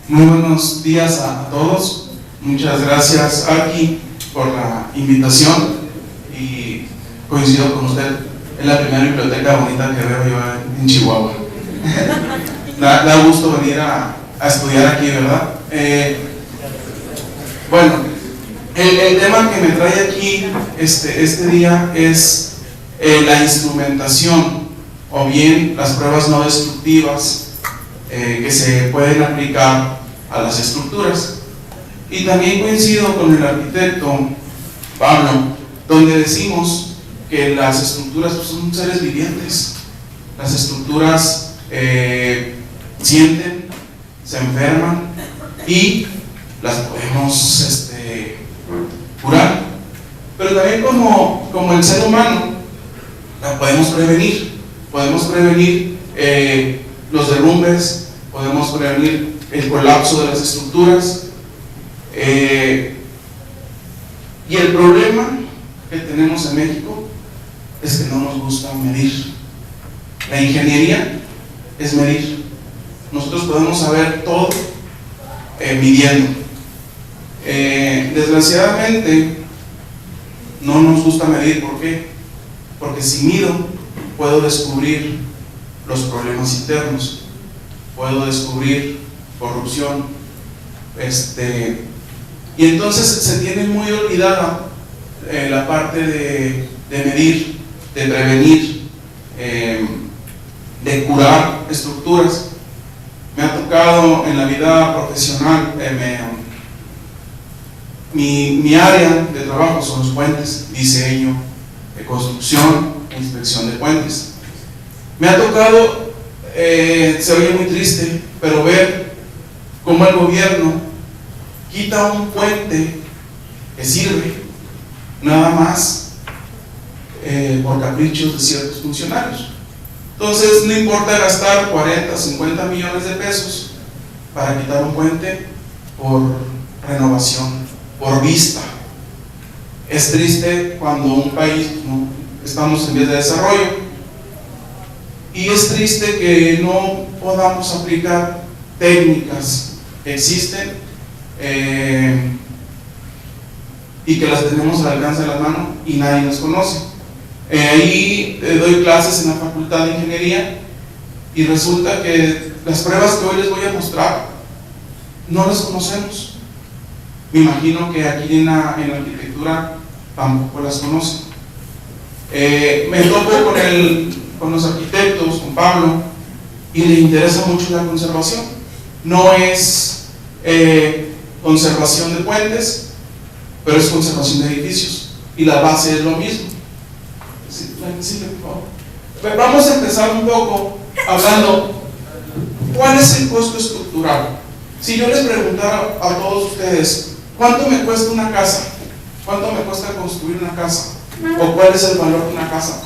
Muy buenos días a todos. Muchas gracias, Aki, por la invitación, y coincido con usted, es la primera biblioteca bonita que veo yo en Chihuahua. Da gusto venir a estudiar aquí, ¿verdad? Bueno, el tema que me trae aquí este día es la instrumentación, o bien las pruebas no destructivas que se pueden aplicar a las estructuras. Y también coincido con el arquitecto Pablo, donde decimos que las estructuras son seres vivientes. Las estructuras sienten, se enferman y las podemos curar. Pero también como el ser humano, la podemos prevenir. Podemos prevenir los derrumbes, podemos prevenir el colapso de las estructuras. Y el problema que tenemos en México es que no nos gusta medir. La ingeniería es medir. Nosotros podemos saber todo midiendo. Desgraciadamente no nos gusta medir. ¿Por qué? Porque si mido puedo descubrir los problemas internos, puedo descubrir corrupción, y entonces se tiene muy olvidada la parte de medir, de prevenir, de curar estructuras. Me ha tocado en la vida profesional, mi área de trabajo son los puentes, diseño, construcción, inspección de puentes. Me ha tocado, se oye muy triste, pero ver cómo el gobierno quita un puente que sirve nada más por caprichos de ciertos funcionarios. Entonces no importa gastar 40, 50 millones de pesos para quitar un puente por renovación, por vista. Es triste cuando un país, ¿no?, estamos en vías de desarrollo, y es triste que no podamos aplicar técnicas que existen y que las tenemos al alcance de la mano y nadie las conoce. Ahí doy clases en la Facultad de Ingeniería y resulta que las pruebas que hoy les voy a mostrar no las conocemos. Me imagino que aquí en la arquitectura tampoco las conocen. Me topo con los arquitectos, con Pablo, y le interesa mucho la conservación. No es conservación de puentes, pero es conservación de edificios, y la base es lo mismo. Sí, por favor. Vamos a empezar un poco hablando cuál es el costo estructural. Si yo les preguntara a todos ustedes ¿cuánto me cuesta una casa? ¿Cuánto me cuesta construir una casa? ¿O cuál es el valor de una casa?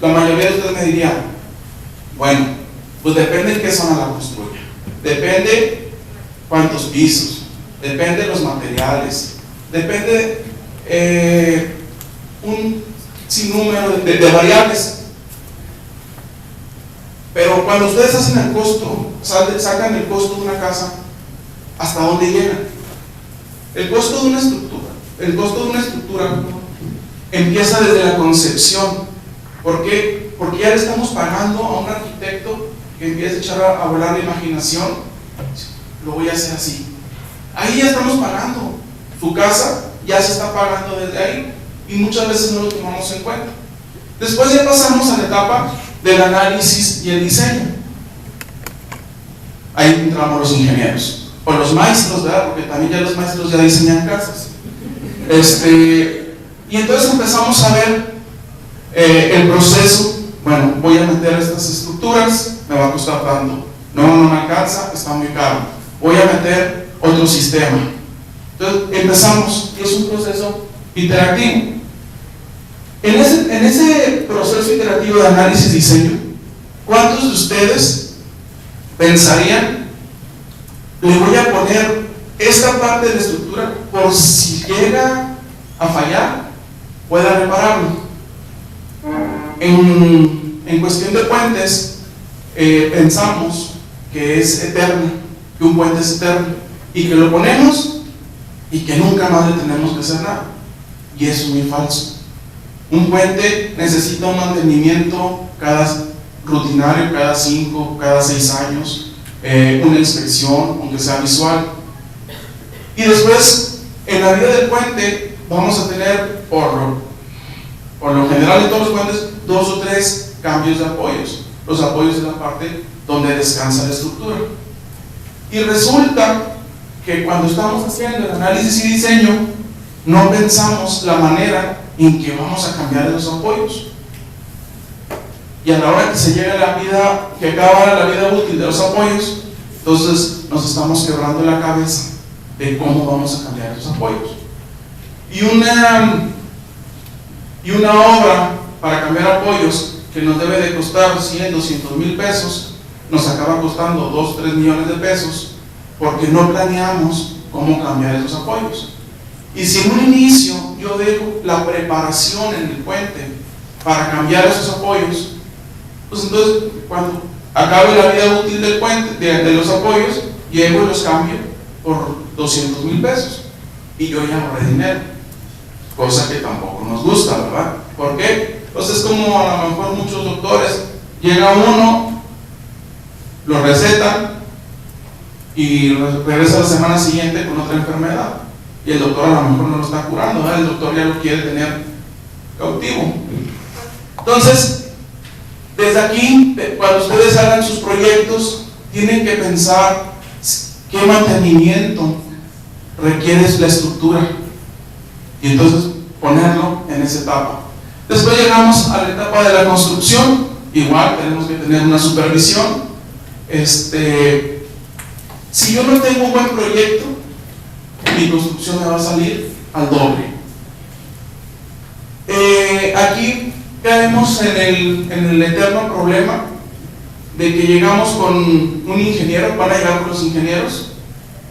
La mayoría de ustedes me dirían, bueno, pues depende en qué zona la construya, depende cuántos pisos, depende de los materiales, depende un sinnúmero de variables. Pero cuando ustedes hacen el costo, sacan el costo de una casa, ¿hasta dónde llegan? El costo de una estructura empieza desde la concepción. ¿Por qué? Porque ya le estamos pagando a un arquitecto que empiece a echar a volar la imaginación. Lo voy a hacer así. Ahí ya estamos pagando. Su casa ya se está pagando desde ahí, y muchas veces no lo tomamos en cuenta. Después ya pasamos a la etapa del análisis y el diseño. Ahí entramos los ingenieros, o los maestros, ¿verdad? Porque también ya los maestros ya diseñan casas. Y entonces empezamos a ver el proceso. Bueno, voy a meter estas estructuras, me va a costar tanto, no me alcanza, está muy caro, voy a meter otro sistema. Entonces empezamos, y es un proceso interactivo. En ese proceso interactivo de análisis y diseño, ¿cuántos de ustedes pensarían, le voy a poner esta parte de la estructura por si llega a fallar, pueda repararlo? En cuestión de puentes, pensamos que es eterna, que un puente es eterno y que lo ponemos y que nunca más le tenemos que hacer nada. Y eso es muy falso. Un puente necesita un mantenimiento rutinario cada 5, cada 6 años, una inspección, aunque sea visual. Y después, en la vida del puente, vamos a tener, por lo general en todos los puentes, 2 o 3 cambios de apoyos. Los apoyos es la parte donde descansa la estructura. Y resulta que cuando estamos haciendo el análisis y diseño, no pensamos la manera en que vamos a cambiar los apoyos. Y a la hora que se llega a la vida, que acaba la vida útil de los apoyos, entonces nos estamos quebrando la cabeza de cómo vamos a cambiar los apoyos. Y una obra para cambiar apoyos que nos debe de costar 100, 200 mil pesos, nos acaba costando 2, 3 millones de pesos, porque no planeamos cómo cambiar esos apoyos. Y si en un inicio yo dejo la preparación en el puente para cambiar esos apoyos, pues entonces cuando acabe la vida útil del puente, de los apoyos, llego y los cambio por 200 mil pesos y yo ya ahorré dinero, cosa que tampoco nos gusta, ¿verdad? ¿Por qué? Pues es como a lo mejor muchos doctores, llega uno, lo recetan y regresa la semana siguiente con otra enfermedad y el doctor a lo mejor no lo está curando, ¿verdad? El doctor ya lo quiere tener cautivo. Entonces, desde aquí, cuando ustedes hagan sus proyectos, tienen que pensar qué mantenimiento requiere la estructura y entonces ponerlo en esa etapa. Después llegamos a la etapa de la construcción. Igual tenemos que tener una supervisión. Si yo no tengo un buen proyecto, mi construcción me va a salir al doble. Aquí caemos en el eterno problema de que llegamos con un ingeniero, van a llegar con los ingenieros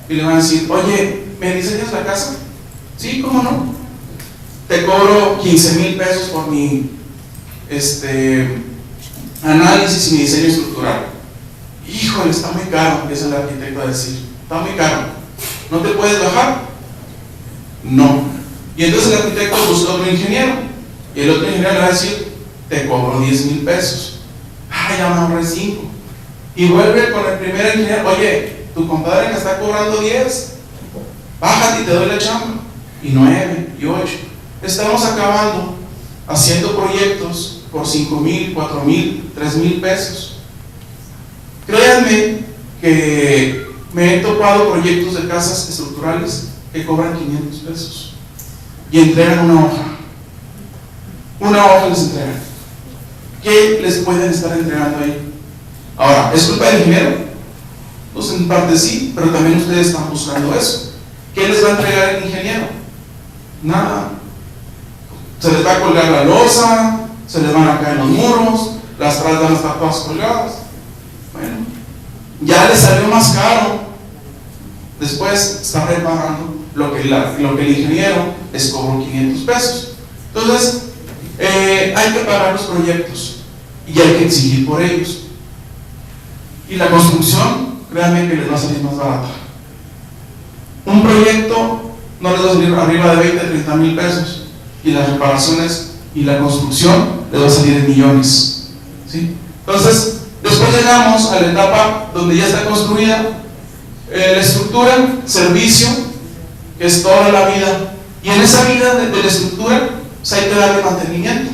y le van a decir: oye, ¿me diseñas la casa? Sí, ¿cómo no? Te cobro 15 mil pesos por mi análisis y mi diseño estructural. Híjole, está muy caro, empieza el arquitecto a decir, está muy caro, ¿no te puedes bajar? No. Y entonces el arquitecto busca otro ingeniero y el otro ingeniero le va a decir: te cobro 10 mil pesos. Ya me ahorré 5. Y vuelve con el primer ingeniero: oye, tu compadre me está cobrando 10, bájate y te doy la chamba. Y 9 y 8. Estamos acabando haciendo proyectos por 5 mil, 4 mil, 3 mil pesos. Créanme que me he topado proyectos de casas estructurales que cobran 500 pesos y entregan una hoja. Una hoja les entregan. ¿Qué les pueden estar entregando ahí? Ahora, ¿es culpa del ingeniero? Pues en parte sí, pero también ustedes están buscando eso. ¿Qué les va a entregar el ingeniero? Nada. Se les va a colgar la losa, se les van a caer los muros, las trasas van a estar todas colgadas. Bueno, ya les salió más caro. Después está reparando lo que el ingeniero les cobró 500 pesos. Entonces, hay que pagar los proyectos y hay que exigir por ellos. Y la construcción, créanme que les va a salir más barata. Un proyecto no les va a salir arriba de 20, 30 mil pesos, y las reparaciones y la construcción les va a salir en millones, ¿sí? Entonces, después llegamos a la etapa donde ya está construida la estructura, servicio, que es toda la vida. Y en esa vida de la estructura, pues hay que darle mantenimiento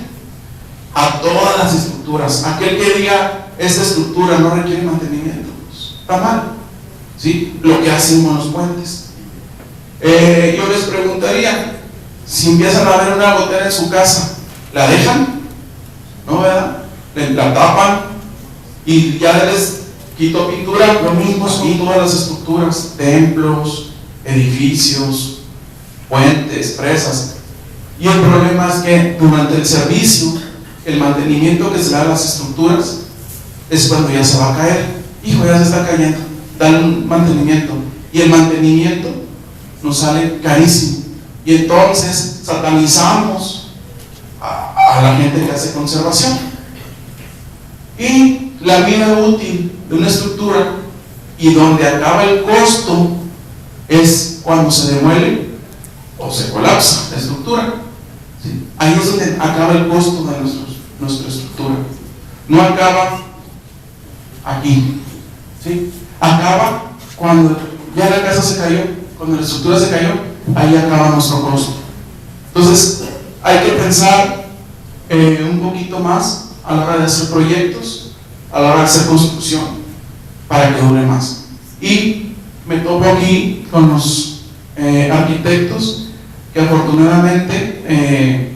a todas las estructuras. Aquel que diga: esta estructura no requiere mantenimiento, pues está mal, ¿sí? Lo que hacen con los puentes. Yo les preguntaría: si empiezan a ver una gotera en su casa, ¿la dejan? ¿No, verdad? La tapan y ya les quito pintura. Lo mismo son todas las estructuras: templos, edificios, puentes, presas. Y el problema es que durante el servicio, el mantenimiento que se da a las estructuras es cuando ya se va a caer. Hijo, ya se está cayendo, dan mantenimiento. Y el mantenimiento nos sale carísimo. Y entonces satanizamos a la gente que hace conservación. Y la vida útil de una estructura y donde acaba el costo es cuando se demuele o se colapsa la estructura. ¿Sí? Ahí es donde acaba el costo de nuestra estructura. No acaba aquí, ¿sí? Acaba cuando ya la casa se cayó, cuando la estructura se cayó, ahí acaba nuestro costo. Entonces hay que pensar un poquito más a la hora de hacer proyectos, a la hora de hacer construcción, para que dure más. Y me topo aquí con los arquitectos que afortunadamente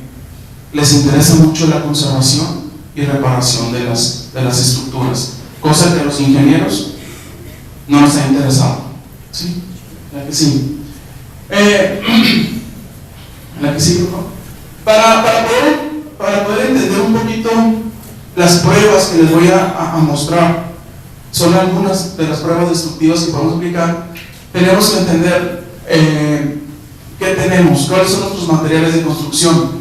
les interesa mucho la conservación y reparación de las estructuras, cosa que a los ingenieros no nos ha interesado. ¿Sí? ¿La que sí? ¿La que sí, por favor? Para poder entender un poquito las pruebas que les voy a mostrar, son algunas de las pruebas destructivas que podemos aplicar. Tenemos que entender qué tenemos, cuáles son nuestros materiales de construcción.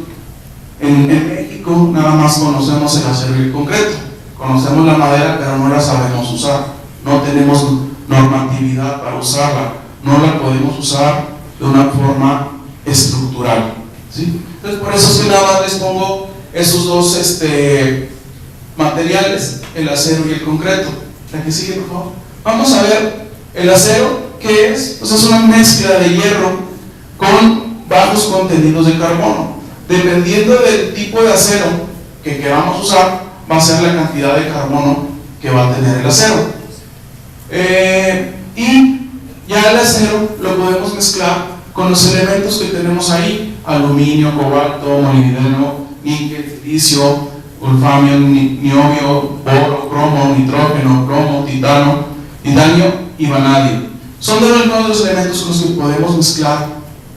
En México nada más conocemos el acero y el concreto, conocemos la madera, pero no la sabemos usar, no tenemos normatividad para usarla, no la podemos usar de una forma estructural, ¿sí? Entonces por eso es que nada más les pongo esos dos materiales, el acero y el concreto. La que sigue, por favor. Vamos a ver el acero, ¿qué es? Pues es una mezcla de hierro con bajos contenidos de carbono. Dependiendo del tipo de acero que queramos usar, va a ser la cantidad de carbono que va a tener el acero. Y ya el acero lo podemos mezclar con los elementos que tenemos ahí: aluminio, cobalto, molibdeno, níquel, silicio, wolframio, niobio, boro, cromo, nitrógeno, plomo, titanio y vanadio. Son de los elementos con los que podemos mezclar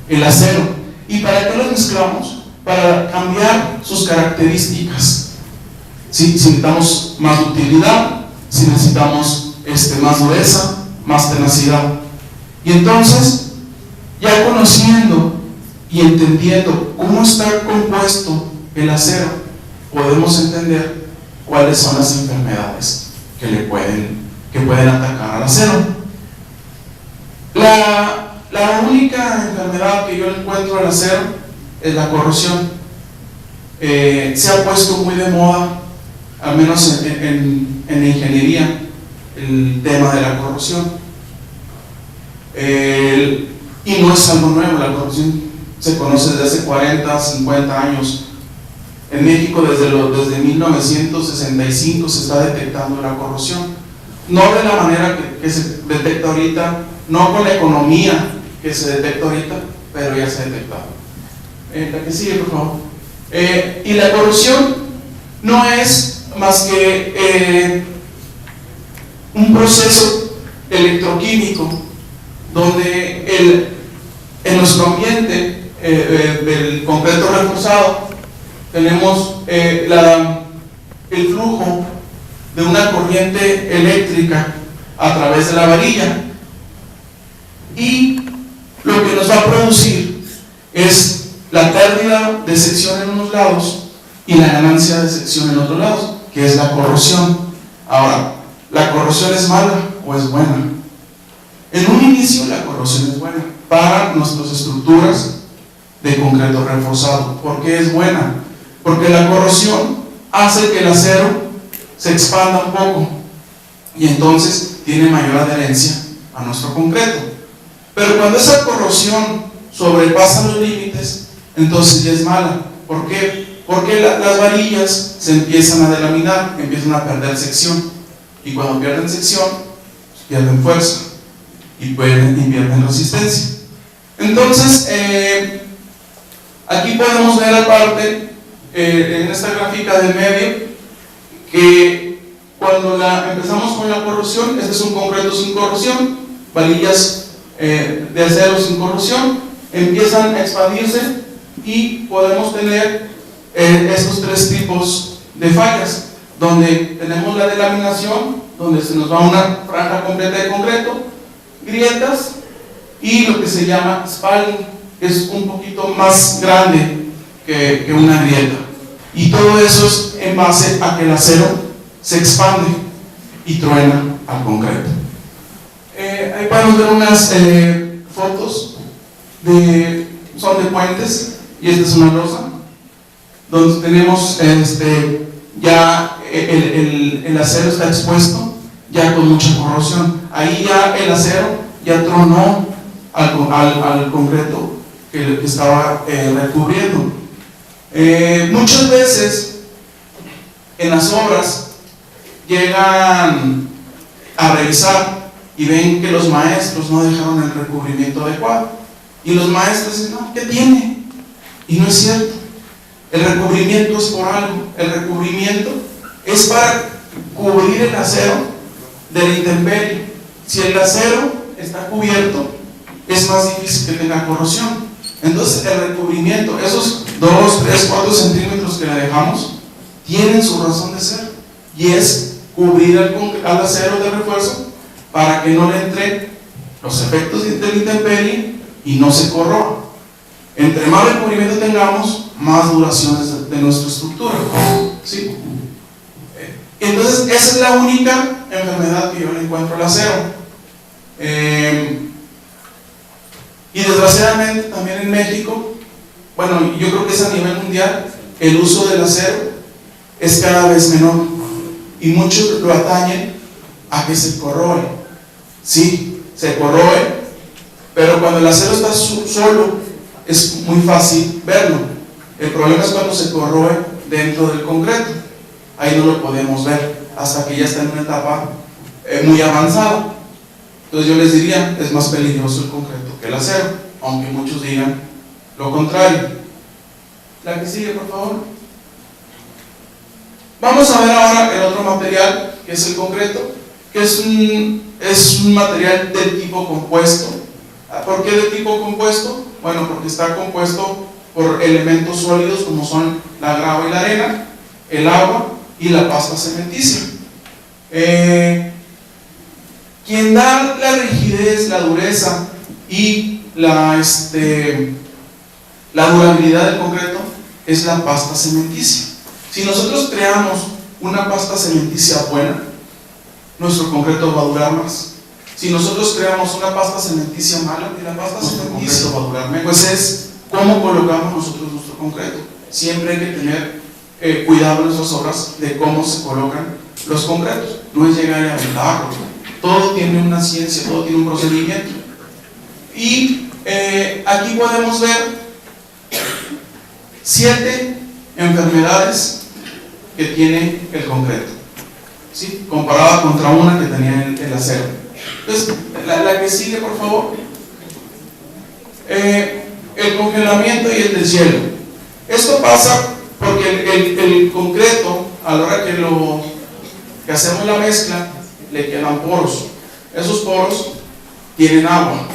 el acero. ¿Y para qué los mezclamos? Para cambiar sus características. Si necesitamos más utilidad, si necesitamos más dureza, más tenacidad. Y entonces, ya conociendo y entendiendo cómo está compuesto el acero, podemos entender cuáles son las enfermedades que pueden atacar al acero. La única enfermedad que yo encuentro al acero es la corrosión. Se ha puesto muy de moda, al menos en la ingeniería, el tema de la corrosión. Y no es algo nuevo, la corrosión se conoce desde hace 40, 50 años. En México desde 1965 se está detectando la corrosión, no de la manera que se detecta ahorita, no con la economía que se detecta ahorita, pero ya se ha detectado. La que sigue, por favor. Y la corrosión no es más que un proceso electroquímico donde en nuestro ambiente del concreto reforzado tenemos el flujo de una corriente eléctrica a través de la varilla, y lo que nos va a producir es la pérdida de sección en unos lados y la ganancia de sección en otros lados, que es la corrosión. Ahora, ¿la corrosión es mala o es buena? En un inicio la corrosión es buena para nuestras estructuras de concreto reforzado. ¿Por qué es buena? Porque la corrosión hace que el acero se expanda un poco y entonces tiene mayor adherencia a nuestro concreto. Pero cuando esa corrosión sobrepasa los límites, entonces ya es mala. ¿Por qué? Porque las varillas se empiezan a delaminar, empiezan a perder sección, y cuando pierden sección, pues pierden fuerza y pierden resistencia. Entonces, aquí podemos ver aparte, en esta gráfica del medio, que cuando empezamos con la corrosión, este es un concreto sin corrosión, varillas de acero sin corrosión, empiezan a expandirse y podemos tener estos tres tipos de fallas, donde tenemos la delaminación, donde se nos va una franja completa de concreto, grietas, y lo que se llama spalling, que es un poquito más grande que una grieta. Y todo eso es en base a que el acero se expande y truena al concreto. Ahí podemos ver unas fotos, son de puentes, y esta es una losa, donde tenemos ya el acero está expuesto, ya con mucha corrosión. Ahí ya el acero ya tronó al concreto que estaba recubriendo. Muchas veces en las obras llegan a revisar y ven que los maestros no dejaron el recubrimiento adecuado, y los maestros dicen: no, ¿qué tiene? Y no es cierto. El recubrimiento es por algo. El recubrimiento es para cubrir el acero de la intemperie. Si el acero está cubierto, es más difícil que tenga corrosión. Entonces el recubrimiento, esos 2, 3, 4 centímetros que le dejamos, tienen su razón de ser, y es cubrir al acero de refuerzo para que no le entren los efectos de la intemperie y no se corroa. Entre más recubrimiento tengamos, más duración de nuestra estructura, ¿sí? Entonces esa es la única enfermedad que yo le encuentro al acero. Y desgraciadamente también en México, bueno, yo creo que es a nivel mundial, el uso del acero es cada vez menor, y muchos lo atañen a que se corroe. Sí, se corroe, pero cuando el acero está solo es muy fácil verlo. El problema es cuando se corroe dentro del concreto. Ahí no lo podemos ver hasta que ya está en una etapa muy avanzada. Entonces yo les diría, es más peligroso el concreto que el acero, aunque muchos digan lo contrario. La que sigue, por favor. Vamos a ver ahora el otro material, que es el concreto, que es un material del tipo compuesto. ¿Por qué de tipo compuesto? Bueno, porque está compuesto por elementos sólidos como son la grava y la arena, el agua y la pasta cementicia. Quien da la rigidez, la dureza y la durabilidad del concreto es la pasta cementicia. Si nosotros creamos una pasta cementicia buena, nuestro concreto va a durar más. Si nosotros creamos una pasta cementicia mala, y la pasta cementicia va a durar menos. Pues es cómo colocamos nosotros nuestro concreto. Siempre hay que tener cuidado en nuestras obras de cómo se colocan los concretos. No es llegar a aventarlo. Todo tiene una ciencia, todo tiene un procedimiento. Y aquí podemos ver 7 enfermedades que tiene el concreto, ¿sí? Comparada contra una que tenía el acero. Entonces, la que sigue, por favor. El congelamiento y el deshielo. Esto pasa porque el concreto, a la hora que hacemos la mezcla, le quedan poros. Esos poros tienen agua.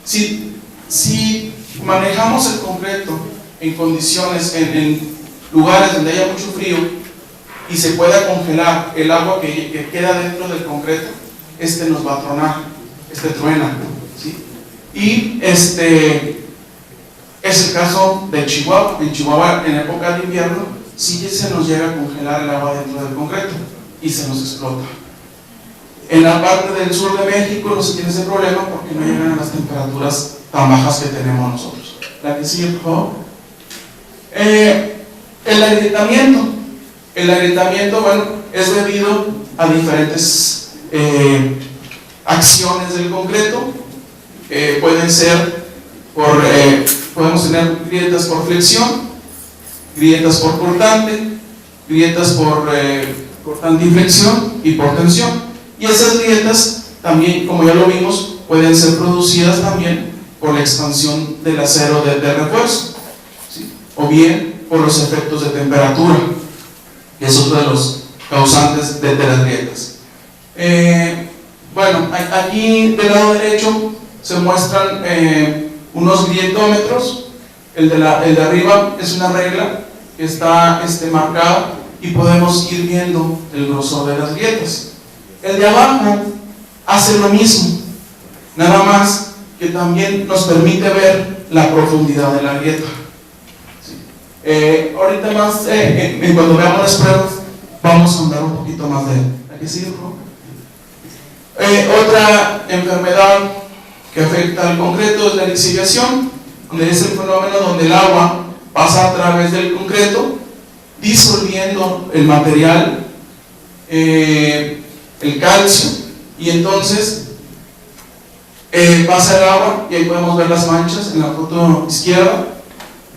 Si manejamos el concreto en condiciones, en lugares donde haya mucho frío y se pueda congelar el agua que queda dentro del concreto, nos va a tronar, truena, ¿sí? Y es el caso de Chihuahua. En Chihuahua, en época de invierno, sí se nos llega a congelar el agua dentro del concreto y se nos explota. En la parte del sur de México no se tiene ese problema porque no llegan a las temperaturas tan bajas que tenemos nosotros. La que sigue, por favor. El agrietamiento. El agrietamiento, bueno, es debido a diferentes acciones del concreto. Pueden ser podemos tener grietas por flexión, grietas por cortante, grietas por cortante y flexión y por tensión. Y esas grietas también, como ya lo vimos, pueden ser producidas también por la expansión del acero de refuerzo, ¿sí? O bien por los efectos de temperatura, que es otro de los causantes de las grietas. Bueno, aquí del lado derecho se muestran unos grietómetros. El de arriba es una regla que está marcada y podemos ir viendo el grosor de las grietas. El de abajo hace lo mismo, nada más que también nos permite ver la profundidad de la grieta. ¿Sí? Ahorita más, cuando veamos las pruebas, vamos a andar un poquito más de él. ¿Aquí sigue, por favor? Otra enfermedad que afecta al concreto es la lixiviación, donde es el fenómeno donde el agua pasa a través del concreto, disolviendo el material, el calcio, y entonces pasa el agua, y ahí podemos ver las manchas en la foto izquierda,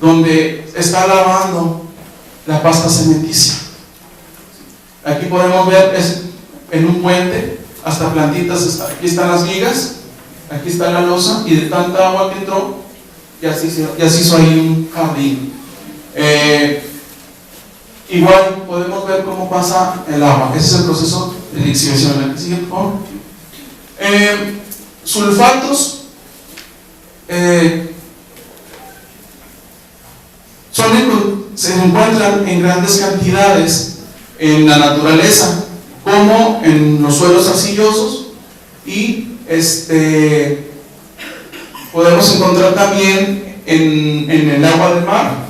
donde está lavando la pasta cementicia. Aquí podemos ver, es en un puente, hasta plantitas, aquí están las vigas, aquí está la losa, y de tanta agua que entró, ya se hizo ahí un jardín. Igual podemos ver cómo pasa el agua. Ese es el proceso de lixiviación. Aquí sigue, por favor. Sulfatos se encuentran en grandes cantidades en la naturaleza, como en los suelos arcillosos, y podemos encontrar también en el agua del mar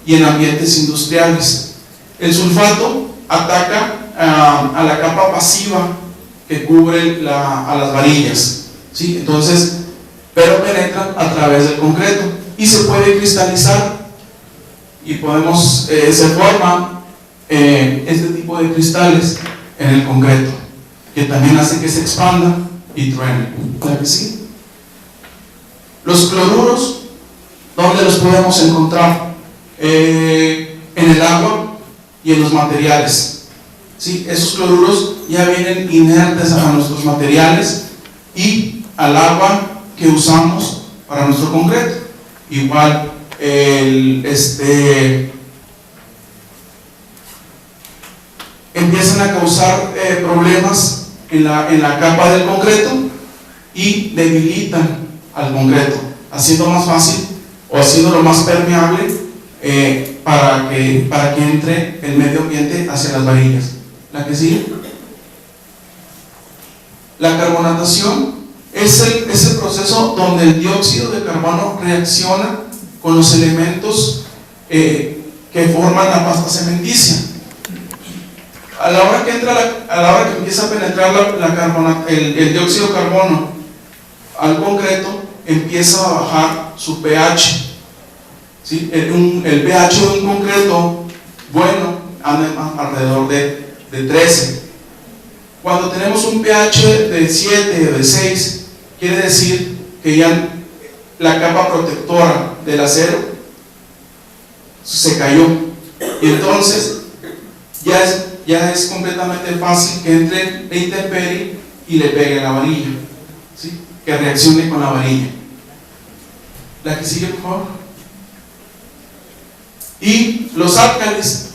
y en ambientes industriales. El sulfato ataca a la capa pasiva que cubre a las varillas, ¿sí? Entonces, pero penetra a través del concreto y se puede cristalizar, y se forma este tipo de cristales en el concreto, que también hace que se expanda y truene. ¿Claro que sí? Los cloruros, ¿dónde los podemos encontrar? En el agua y en los materiales, ¿sí? Esos cloruros ya vienen inertes a nuestros materiales y al agua que usamos para nuestro concreto. Igual empiezan a causar problemas en la capa del concreto y debilitan al concreto, haciendo más fácil o haciéndolo más permeable para que entre el medio ambiente hacia las varillas. La que sigue. La carbonatación es el proceso donde el dióxido de carbono reacciona con los elementos que forman la pasta cementicia. A la hora que empieza a penetrar el dióxido de carbono al concreto, empieza a bajar su pH. ¿Sí? El pH de un concreto bueno anda alrededor de 13. Cuando tenemos un pH de 7 o de 6, quiere decir que ya la capa protectora del acero se cayó, y entonces ya es completamente fácil que entre la intemperie y le pegue a la varilla, ¿sí? Que reaccione con la varilla. La que sigue, por favor. Y los álcalis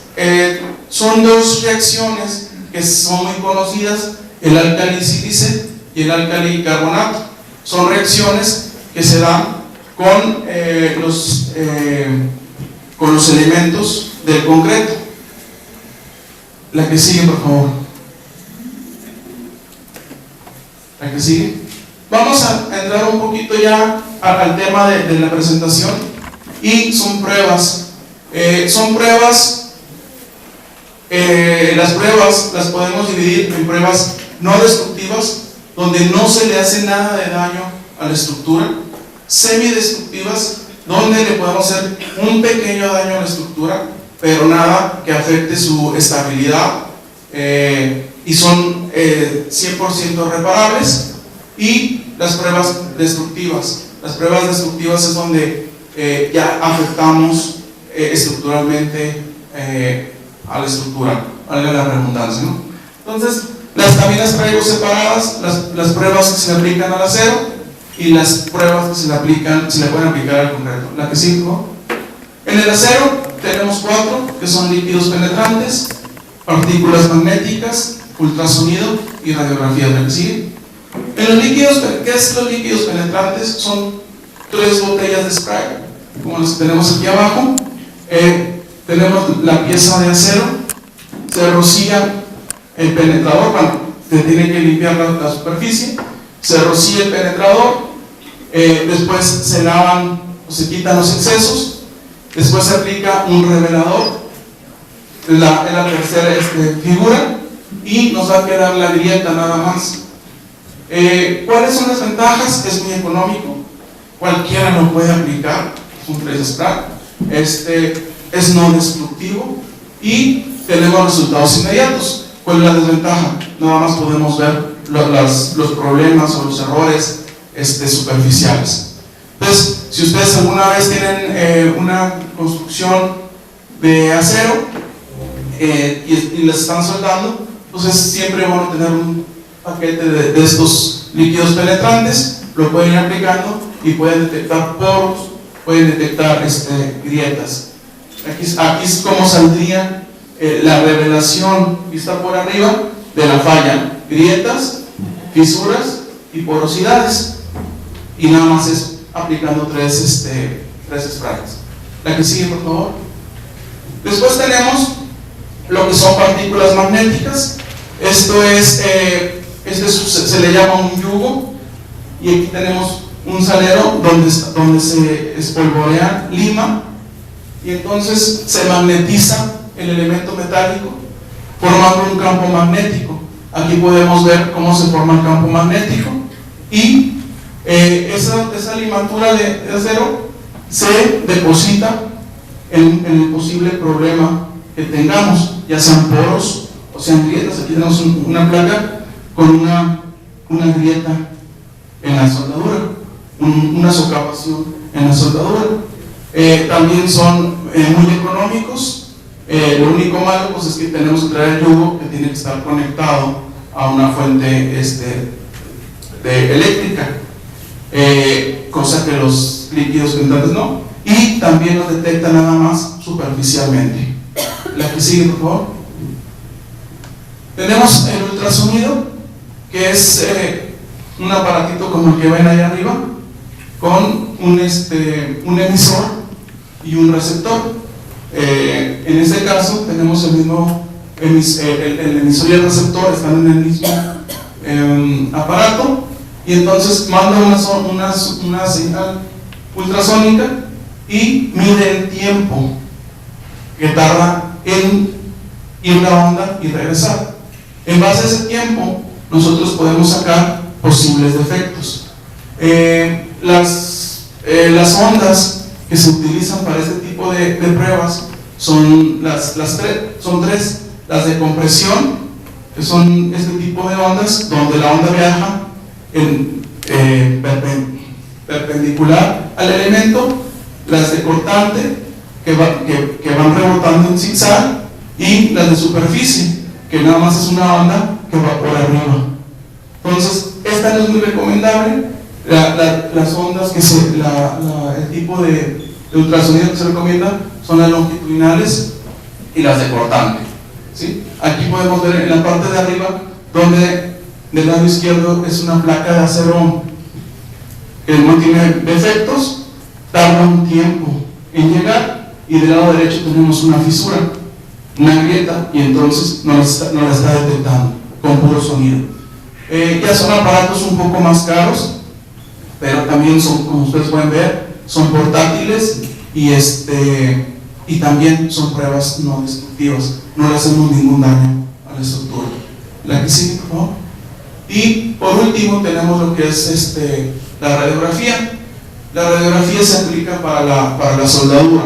son dos reacciones que son muy conocidas: el álcali sílice y el álcali carbonato. Son reacciones que se dan con los elementos del concreto. La que sigue, por favor. La que sigue. Vamos a entrar un poquito ya al tema de la presentación, y son pruebas. Las pruebas las podemos dividir en pruebas no destructivas, donde no se le hace nada de daño a la estructura; semidestructivas, donde le podemos hacer un pequeño daño a la estructura, pero nada que afecte su estabilidad, y son 100% reparables; y las pruebas destructivas. Las pruebas destructivas es donde ya afectamos estructuralmente a la estructura, valga la redundancia, ¿no? Entonces, también las traigo separadas: las pruebas que se le aplican al acero y las pruebas que se le pueden aplicar al concreto. La que sigue, ¿no? En el acero tenemos 4, que son líquidos penetrantes, partículas magnéticas, ultrasonido y radiografía. La que sigue. En los líquidos, ¿qué es los líquidos penetrantes? Son 3 botellas de spray, como las que tenemos aquí abajo. Tenemos la pieza de acero, se rocía el penetrador, se tiene que limpiar la superficie, se rocía el penetrador, después se lavan o se quitan los excesos, después se aplica un revelador, la tercera figura, y nos va a quedar la grieta nada más. ¿Cuáles son las ventajas? Es muy económico, cualquiera lo puede aplicar, es un 3 scrap, es no destructivo y tenemos resultados inmediatos. ¿Cuál es la desventaja? Nada más podemos ver los problemas o los errores superficiales. Entonces, si ustedes alguna vez tienen una construcción de acero y les están soldando, pues es siempre bueno tener un paquete de estos líquidos penetrantes, lo pueden ir aplicando y pueden detectar poros, pueden detectar grietas. Aquí es como saldría la revelación vista por arriba de la falla: grietas, fisuras y porosidades, y nada más es aplicando tres sprays. La que sigue, por favor. Después tenemos lo que son partículas magnéticas. Esto es se le llama un yugo, y aquí tenemos un salero donde se espolvorea lima, y entonces se magnetiza el elemento metálico formando un campo magnético. Aquí podemos ver cómo se forma el campo magnético, y esa limatura de acero se deposita en el posible problema que tengamos, ya sean poros o sean grietas. Aquí tenemos una placa con una grieta en la soldadura, una socavación en la soldadura. También son muy económicos. Lo único malo pues es que tenemos que traer el yugo, que tiene que estar conectado a una fuente eléctrica, cosa que los líquidos penetrantes no, y también los detecta nada más superficialmente. La que sigue, por favor. Tenemos el ultrasonido, que es un aparatito como el que ven ahí arriba, con un emisor y un receptor. En este caso tenemos el mismo el emisor y el receptor están en el mismo aparato, y entonces manda una señal ultrasónica y mide el tiempo que tarda en ir la onda y regresar. En base a ese tiempo nosotros podemos sacar posibles defectos. Las ondas que se utilizan para este tipo de pruebas son tres: las de compresión, que son este tipo de ondas donde la onda viaja perpendicular al elemento; las de cortante, que van rebotando en zigzag; y las de superficie, que nada más es una onda que va por arriba. Entonces, esta no es muy recomendable. Las ondas el tipo de ultrasonido que se recomienda son las longitudinales y las de cortante, ¿sí? Aquí podemos ver en la parte de arriba, donde del lado izquierdo es una placa de acero que no tiene defectos, tarda un tiempo en llegar, y del lado derecho tenemos una fisura, una grieta, y entonces no la está detectando con puro sonido. Ya son aparatos un poco más caros, pero también son, como ustedes pueden ver, son portátiles, y también son pruebas no destructivas, no le hacemos ningún daño a la estructura. La que sigue, por favor. Y por último tenemos lo que es la radiografía. La radiografía se aplica para la soldadura,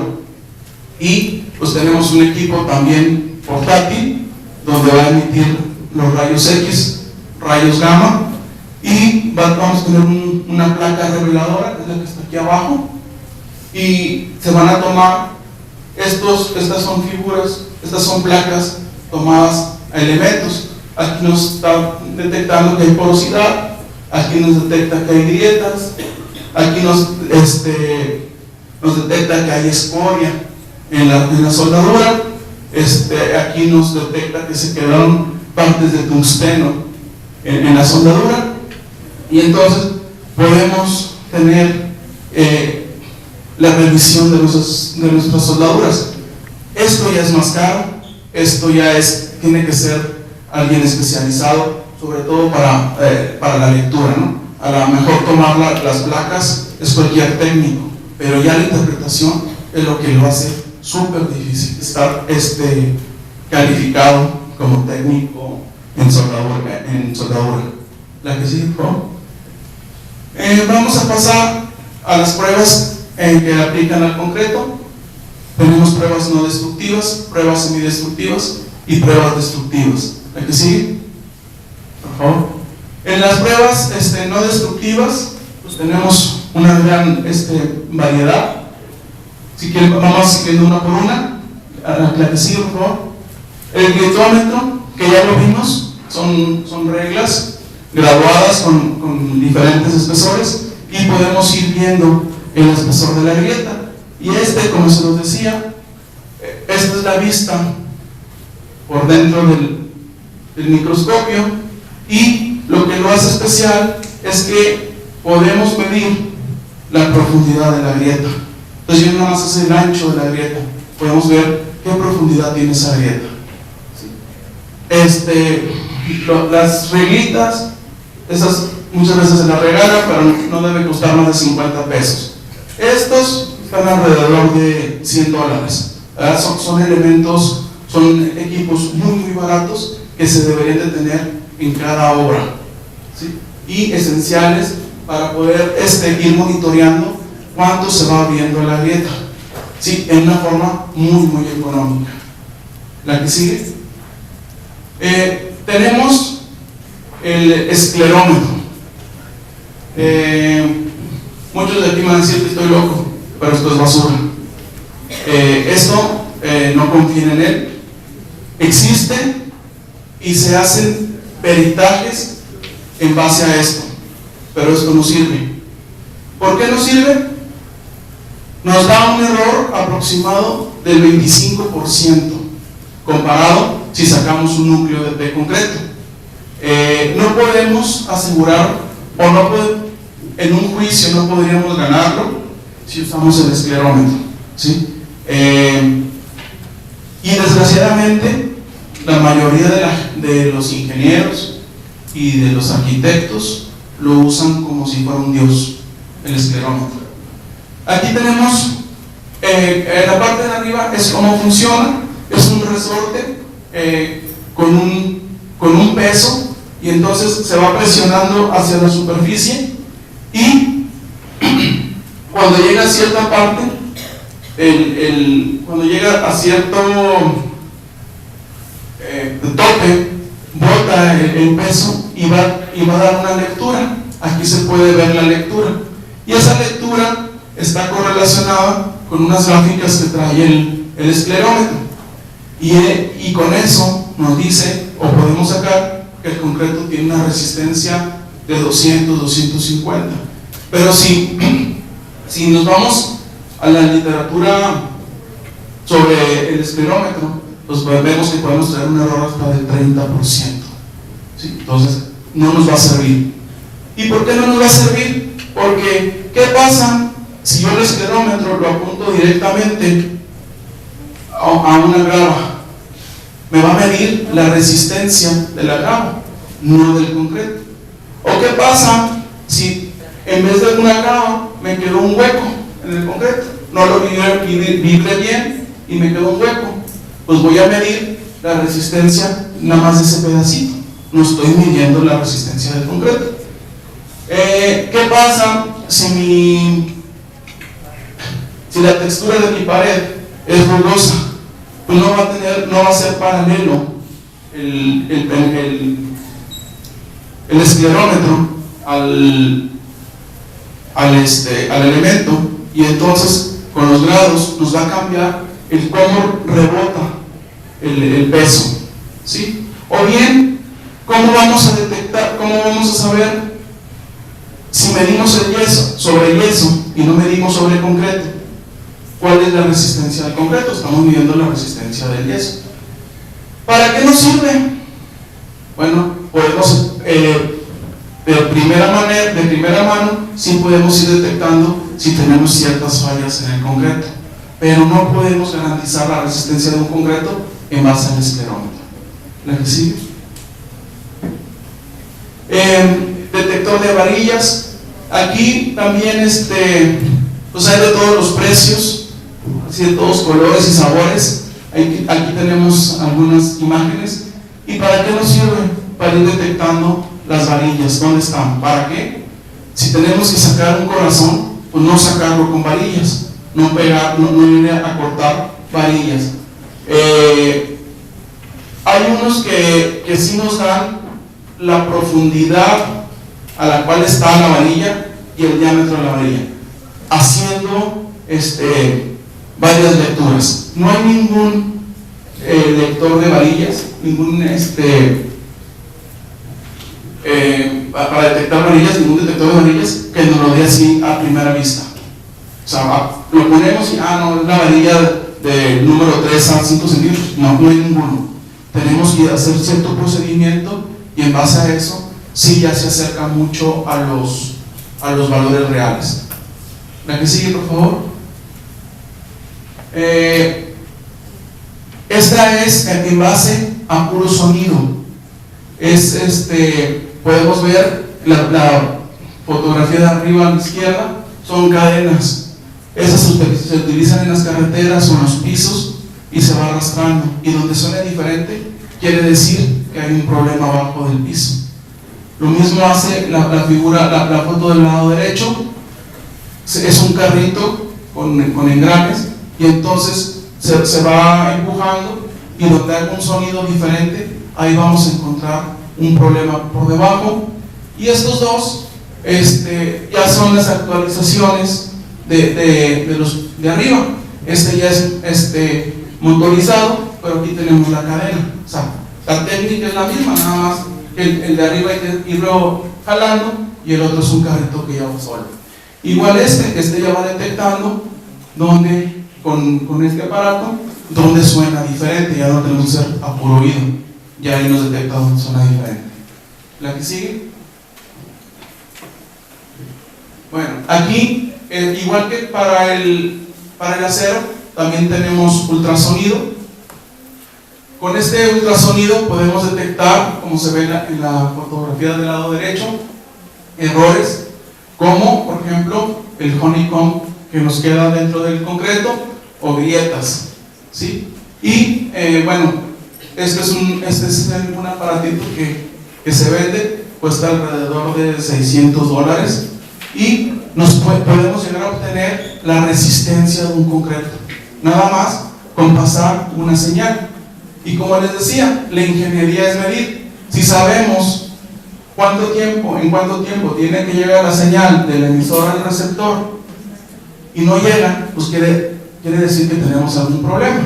y pues tenemos un equipo también portátil donde va a emitir los rayos X, rayos gamma, y vamos a tener una placa reveladora, que es la que está aquí abajo, y se van a tomar estas son figuras, estas son placas tomadas a elementos. Aquí nos está detectando que hay porosidad, aquí nos detecta que hay grietas, aquí nos detecta que hay escoria en la soldadura, aquí nos detecta que se quedaron partes de tungsteno en la soldadura, y entonces podemos tener la revisión de nuestras soldaduras. Esto ya es más caro, esto ya tiene que ser alguien especializado, sobre todo para la lectura, ¿no? A lo mejor tomar las placas es cualquier técnico, pero ya la interpretación es lo que lo hace súper difícil, estar calificado como técnico en soldadura. La que sigue, por favor. Vamos a pasar a las pruebas que aplican al concreto. Tenemos pruebas no destructivas, pruebas semidestructivas y pruebas destructivas. La que sigue, por favor. En las pruebas no destructivas, pues tenemos una gran variedad. Si quieren, vamos viendo una por una. La que sigue, por favor. El gritómetro, que ya lo vimos, son reglas graduadas con diferentes espesores y podemos ir viendo el espesor de la grieta. Y como se los decía, esta es la vista por dentro del microscopio, y lo que lo hace especial es que podemos medir la profundidad de la grieta. Entonces yo nada más hace el ancho de la grieta, podemos ver qué profundidad tiene esa grieta. Las reglitas, esas muchas veces se las regala, pero no debe costar más de 50 pesos. Estos están alrededor de $100. Son elementos, son equipos muy baratos que se deberían de tener en cada obra, ¿sí? Y esenciales para poder ir monitoreando cuánto se va abriendo la grieta, ¿sí? En una forma muy económica. La que sigue. Tenemos el esclerómetro. Muchos de aquí me van a decir que estoy loco, pero esto es basura. Esto no confíen en él. Existe y se hacen peritajes en base a esto, pero esto no sirve. ¿Por qué no sirve? Nos da un error aproximado del 25% comparado si sacamos un núcleo de concreto. No podemos asegurar, en un juicio no podríamos ganarlo si usamos el esclerómetro, ¿sí? Y desgraciadamente la mayoría de los ingenieros y de los arquitectos lo usan como si fuera un dios, el esclerómetro. Aquí tenemos en la parte de arriba es cómo funciona. Es un resorte con un peso, y entonces se va presionando hacia la superficie, y cuando llega a cierta parte, cuando llega a cierto tope, bota el peso y va a dar una lectura. Aquí se puede ver la lectura, y esa lectura está correlacionada con unas gráficas que trae el esclerómetro. Y con eso nos dice, o podemos sacar, que el concreto tiene una resistencia de 200-250. Pero si nos vamos a la literatura sobre el esclerómetro, pues vemos que podemos traer un error hasta del 30%, ¿sí? Entonces no nos va a servir. ¿Y por qué no nos va a servir? Porque ¿qué pasa si yo el esclerómetro lo apunto directamente a una grava? Me va a medir la resistencia de la grava, no del concreto. ¿O qué pasa si en vez de una grava me quedó un hueco en el concreto? No lo vibré bien y me quedó un hueco. Pues voy a medir la resistencia nada más de ese pedacito, no estoy midiendo la resistencia del concreto. ¿Qué pasa si la textura de mi pared es rugosa? Pues no va a ser paralelo el esclerómetro al elemento, y entonces con los grados nos va a cambiar el cómo rebota el peso, ¿sí? O bien, ¿cómo vamos a detectar, cómo vamos a saber si medimos el yeso sobre el yeso y no medimos sobre el concreto? ¿Cuál es la resistencia del concreto? Estamos midiendo la resistencia del yeso. ¿Para qué nos sirve? Bueno, podemos de primera mano sí podemos ir detectando si tenemos ciertas fallas en el concreto, pero no podemos garantizar la resistencia de un concreto en base al esclerómetro. ¿La que sigue? Detector de varillas. Aquí también pues hay de todos los precios, así de todos colores y sabores. Aquí tenemos algunas imágenes. ¿Y para qué nos sirve? Para ir detectando las varillas, ¿dónde están? ¿Para qué? Si tenemos que sacar un corazón, pues no sacarlo con varillas, no pegar, no ir a cortar varillas. Hay unos que sí nos dan la profundidad a la cual está la varilla y el diámetro de la varilla, haciendo varias lecturas. No hay ningún lector de varillas, ningún para detectar varillas, ningún detector de varillas que nos lo dé así a primera vista. O sea, lo ponemos y no, es la varilla del número 3 a 5 centímetros. No hay ninguno. Tenemos que hacer cierto procedimiento y en base a eso sí ya se acerca mucho a los valores reales. La que sigue, por favor. Esta es en base a puro sonido. Podemos ver la fotografía de arriba a la izquierda, son cadenas. Esas se utilizan en las carreteras o en los pisos y se va arrastrando. Y donde suena diferente, quiere decir que hay un problema abajo del piso. Lo mismo hace la figura, la foto del lado derecho. Es un carrito con engranes y entonces se va empujando y donde hay un sonido diferente, ahí vamos a encontrar un problema por debajo. Y estos dos ya son las actualizaciones de los de arriba. Ya es motorizado, pero aquí tenemos la cadena. O sea, la técnica es la misma, nada más que el de arriba hay que irlo jalando y el otro es un carrito que ya va solo. Igual ya va detectando donde con este aparato donde suena diferente, ya no tenemos que hacer a puro oído, ya ahí nos detecta donde suena diferente. La que sigue. Bueno, aquí igual que para el acero también tenemos ultrasonido. Con este ultrasonido podemos detectar, como se ve en la fotografía del lado derecho, errores como por ejemplo el honeycomb que nos queda dentro del concreto o grietas, ¿sí? Y bueno, este es un aparatito que se vende, cuesta alrededor de $600 y podemos llegar a obtener la resistencia de un concreto, nada más con pasar una señal. Y como les decía, la ingeniería es medir. Si sabemos en cuánto tiempo tiene que llegar la señal del emisor al receptor y no llega, pues quiere decir que tenemos algún problema.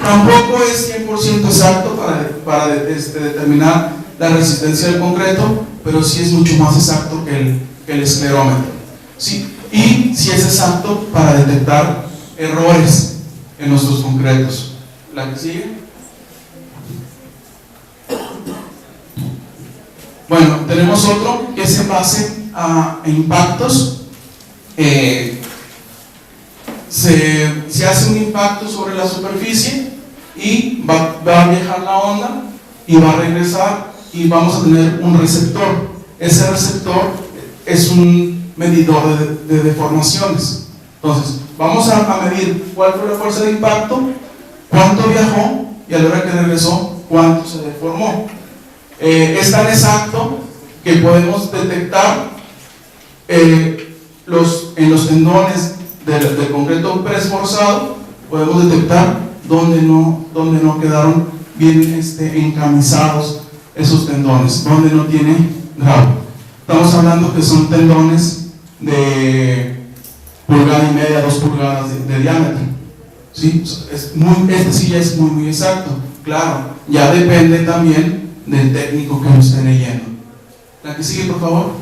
Tampoco es 100% exacto para determinar la resistencia del concreto, pero sí es mucho más exacto que el esclerómetro, ¿sí? Y sí es exacto para detectar errores en nuestros concretos. La que sigue. Bueno, tenemos otro que es en base a impactos. Se hace un impacto sobre la superficie y va a viajar la onda y va a regresar y vamos a tener un receptor. Ese receptor es un medidor de deformaciones. Entonces, vamos a medir cuál fue la fuerza de impacto, cuánto viajó y a la hora que regresó, cuánto se deformó. Es tan exacto que podemos detectar en los tendones del concreto preesforzado, podemos detectar donde no quedaron bien encamisados esos tendones, donde no tiene grado. Estamos hablando que son tendones de 1,5 pulgadas, 2 pulgadas de diámetro, ¿sí? Este sí ya es muy exacto. Claro, ya depende también del técnico que lo esté leyendo. La que sigue, por favor.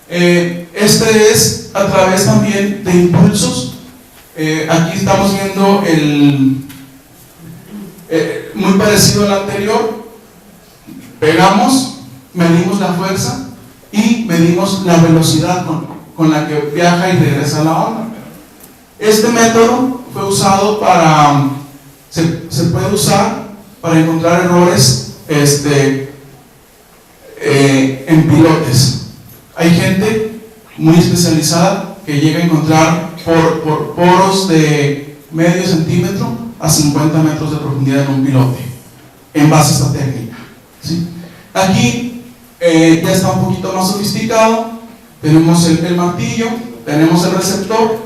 Este es a través también de impulsos. Aquí estamos viendo muy parecido al anterior. Pegamos, medimos la fuerza y medimos la velocidad con la que viaja y regresa la onda. Este método fue usado se puede usar para encontrar errores en pilotes. Hay gente muy especializada que llega a encontrar por poros de medio centímetro a 50 metros de profundidad en un pilote en base a esta técnica, ¿sí? Aquí ya está un poquito más sofisticado. Tenemos el martillo, tenemos el receptor,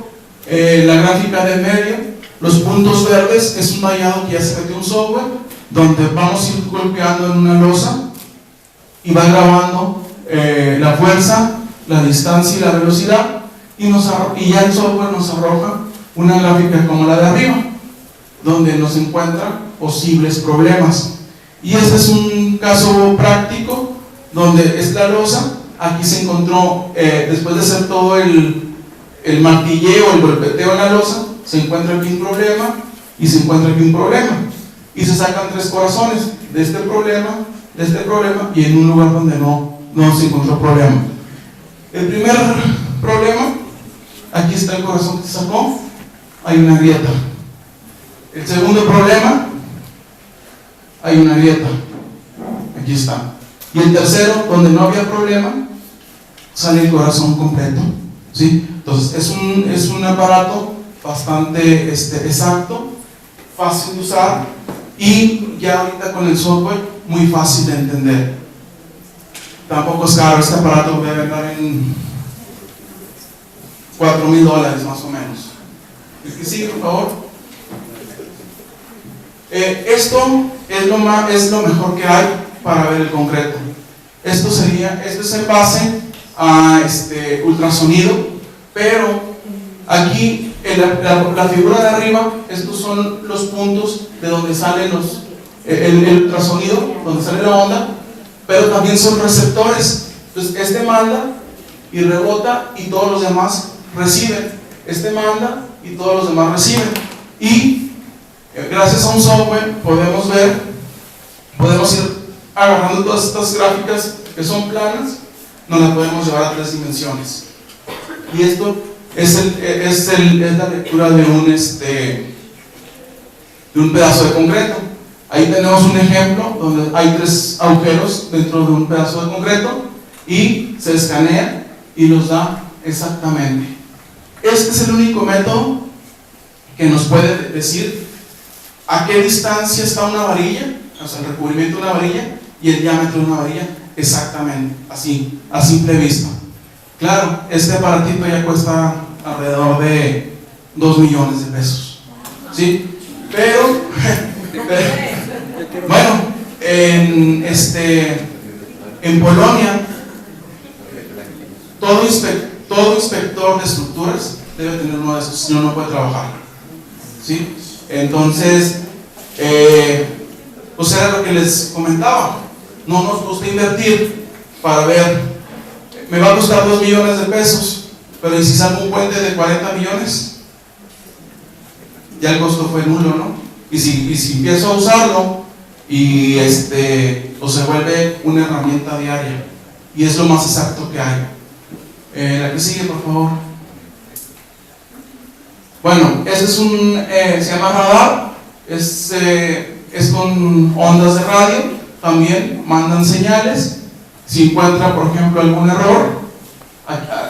la gráfica del medio, los puntos verdes. Es un hallado que ya se metió un software donde vamos a ir golpeando en una losa y va grabando la fuerza, la distancia y la velocidad, y ya el software nos arroja una gráfica como la de arriba, donde nos encuentra posibles problemas. Y este es un caso práctico donde es la losa. Aquí se encontró, después de hacer todo el martilleo, el golpeteo en la losa, se encuentra aquí un problema y se encuentra aquí un problema, y se sacan 3 corazones de este problema y en un lugar donde no se encontró problema. El primer problema, aquí está el corazón que se sacó, hay una grieta. El segundo problema, hay una grieta, aquí está. Y el tercero, donde no había problema, sale el corazón completo, ¿sí? Entonces es un aparato bastante exacto, fácil de usar, y ya ahorita con el software muy fácil de entender. Tampoco es caro. Este aparato lo voy a vender en $4,000 más o menos. El que sigue, por favor. Esto es lo mejor que hay para ver el concreto. Esto es en base a ultrasonido, pero aquí la figura de arriba, estos son los puntos de donde salen el ultrasonido, donde sale la onda, pero también son receptores. Entonces este manda y rebota y todos los demás reciben. Este manda y todos los demás reciben. Y gracias a un software podemos ir agarrando todas estas gráficas que son planas, nos las podemos llevar a 3 dimensiones. Y esto es la lectura de un pedazo de concreto. Ahí tenemos un ejemplo donde hay 3 agujeros dentro de un pedazo de concreto y se escanea y los da exactamente. Este es el único método que nos puede decir a qué distancia está una varilla, o sea, el recubrimiento de una varilla y el diámetro de una varilla, exactamente, así, a simple vista. Claro, este aparatito ya cuesta alrededor de $2 millones, ¿sí? Pero bueno, en Polonia, todo inspector de estructuras debe tener uno de esos, si no, no puede trabajar, ¿sí? Entonces, pues era lo que les comentaba. No nos gusta invertir para ver, me va a costar $2 millones, pero ¿y si salgo un puente de 40 millones? Ya el costo fue nulo, ¿no? Y si empiezo a usarlo y pues se vuelve una herramienta diaria, y es lo más exacto que hay. La que sigue, por favor. Bueno, ese es se llama radar, es con ondas de radio, también mandan señales. Si encuentra, por ejemplo, algún error,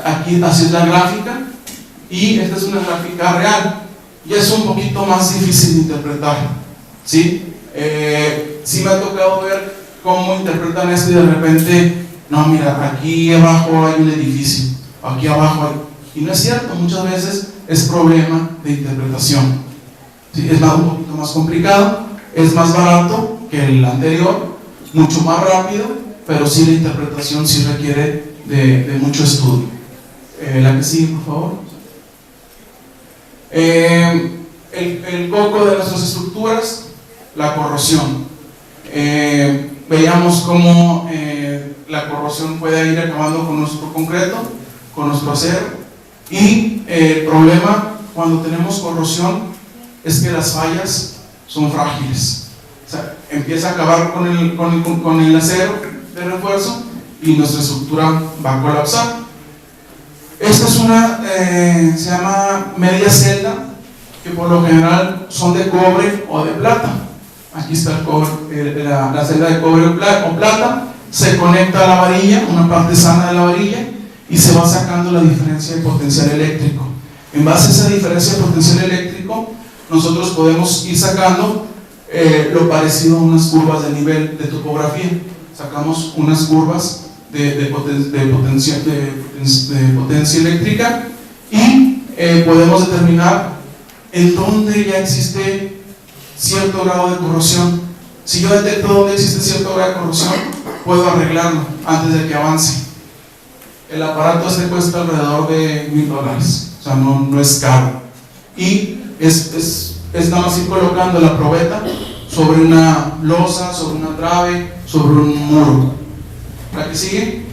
aquí así es la gráfica, y esta es una gráfica real, y es un poquito más difícil de interpretar, ¿sí? Sí me ha tocado ver cómo interpretan esto y de repente, no, mira, aquí abajo hay un edificio, aquí abajo hay, y no es cierto. Muchas veces es problema de interpretación, ¿sí? Es un poquito más complicado, es más barato que el anterior, mucho más rápido, pero sí la interpretación sí requiere de mucho estudio. La que sigue, por favor. El coco de nuestras estructuras, la corrosión. Veíamos cómo la corrosión puede ir acabando con nuestro concreto, con nuestro acero, y el problema cuando tenemos corrosión es que las fallas son frágiles. O sea, empieza a acabar con el acero de refuerzo y nuestra estructura va a colapsar. Esta es se llama media celda, que por lo general son de cobre o de plata. Aquí está el cobre, la celda de cobre o plata. Se conecta a la varilla, una parte sana de la varilla, y se va sacando la diferencia de potencial eléctrico. En base a esa diferencia de potencial eléctrico, nosotros podemos ir sacando lo parecido a unas curvas de nivel de topografía. sacamos unas curvas de potencia eléctrica y podemos determinar en dónde ya existe cierto grado de corrosión. Si yo detecto dónde existe cierto grado de corrosión, puedo arreglarlo antes de que avance. El aparato cuesta alrededor de $1000, o sea, no es caro. Y es nada más ir colocando la probeta sobre una losa, sobre una trave, sobre un muro. ¿La que sigue?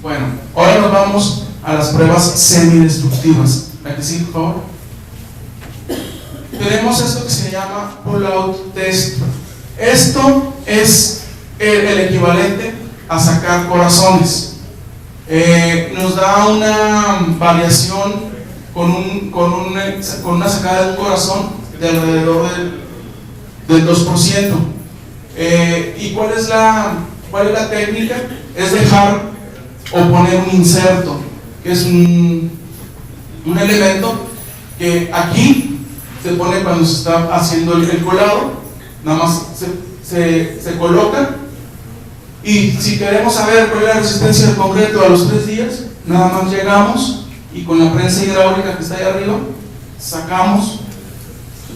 Bueno, ahora nos vamos a las pruebas semidestructivas. ¿La que sigue, por favor? Tenemos esto que se llama pull-out test. Esto es el equivalente a sacar corazones. Nos da una variación con una sacada de un corazón de alrededor del 2%. ¿Y cuál es la técnica? Es dejar o poner un inserto, que es un elemento que aquí se pone cuando se está haciendo el colado, nada más se coloca. Y si queremos saber cuál es la resistencia del concreto a los 3 días, nada más llegamos y con la prensa hidráulica que está ahí arriba, sacamos.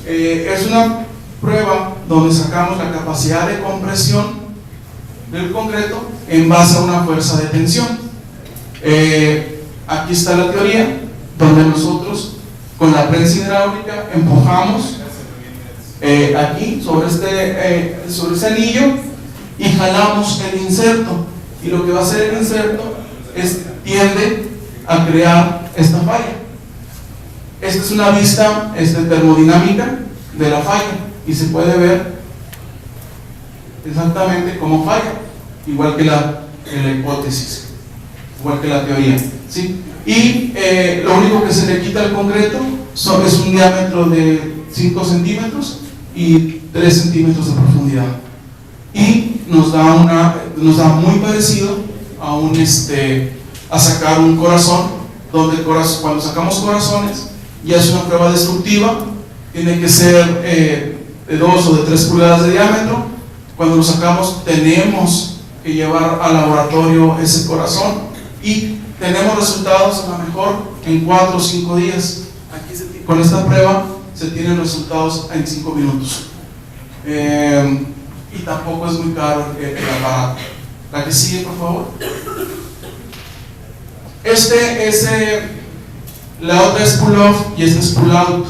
Es una prueba donde sacamos la capacidad de compresión del concreto en base a una fuerza de tensión. Aquí está la teoría, donde nosotros con la prensa hidráulica empujamos aquí sobre ese anillo y jalamos el inserto, y lo que va a hacer el inserto tiende a crear esta falla. Esta es una vista termodinámica de la falla y se puede ver exactamente cómo falla, igual que la hipótesis, igual que la teoría, ¿sí? Y lo único que se le quita al concreto es un diámetro de 5 centímetros y 3 centímetros de profundidad, y nos da muy parecido a sacar un corazón, donde cuando sacamos corazones ya es una prueba destructiva, tiene que ser de 2 o de 3 pulgadas de diámetro. Cuando lo sacamos tenemos que llevar al laboratorio ese corazón y tenemos resultados a lo mejor en 4 o 5 días. Aquí con esta prueba se tienen resultados en 5 minutos. Y tampoco es muy caro el aparato. La que sigue, por favor. La otra es pull-off y esta es pull-out.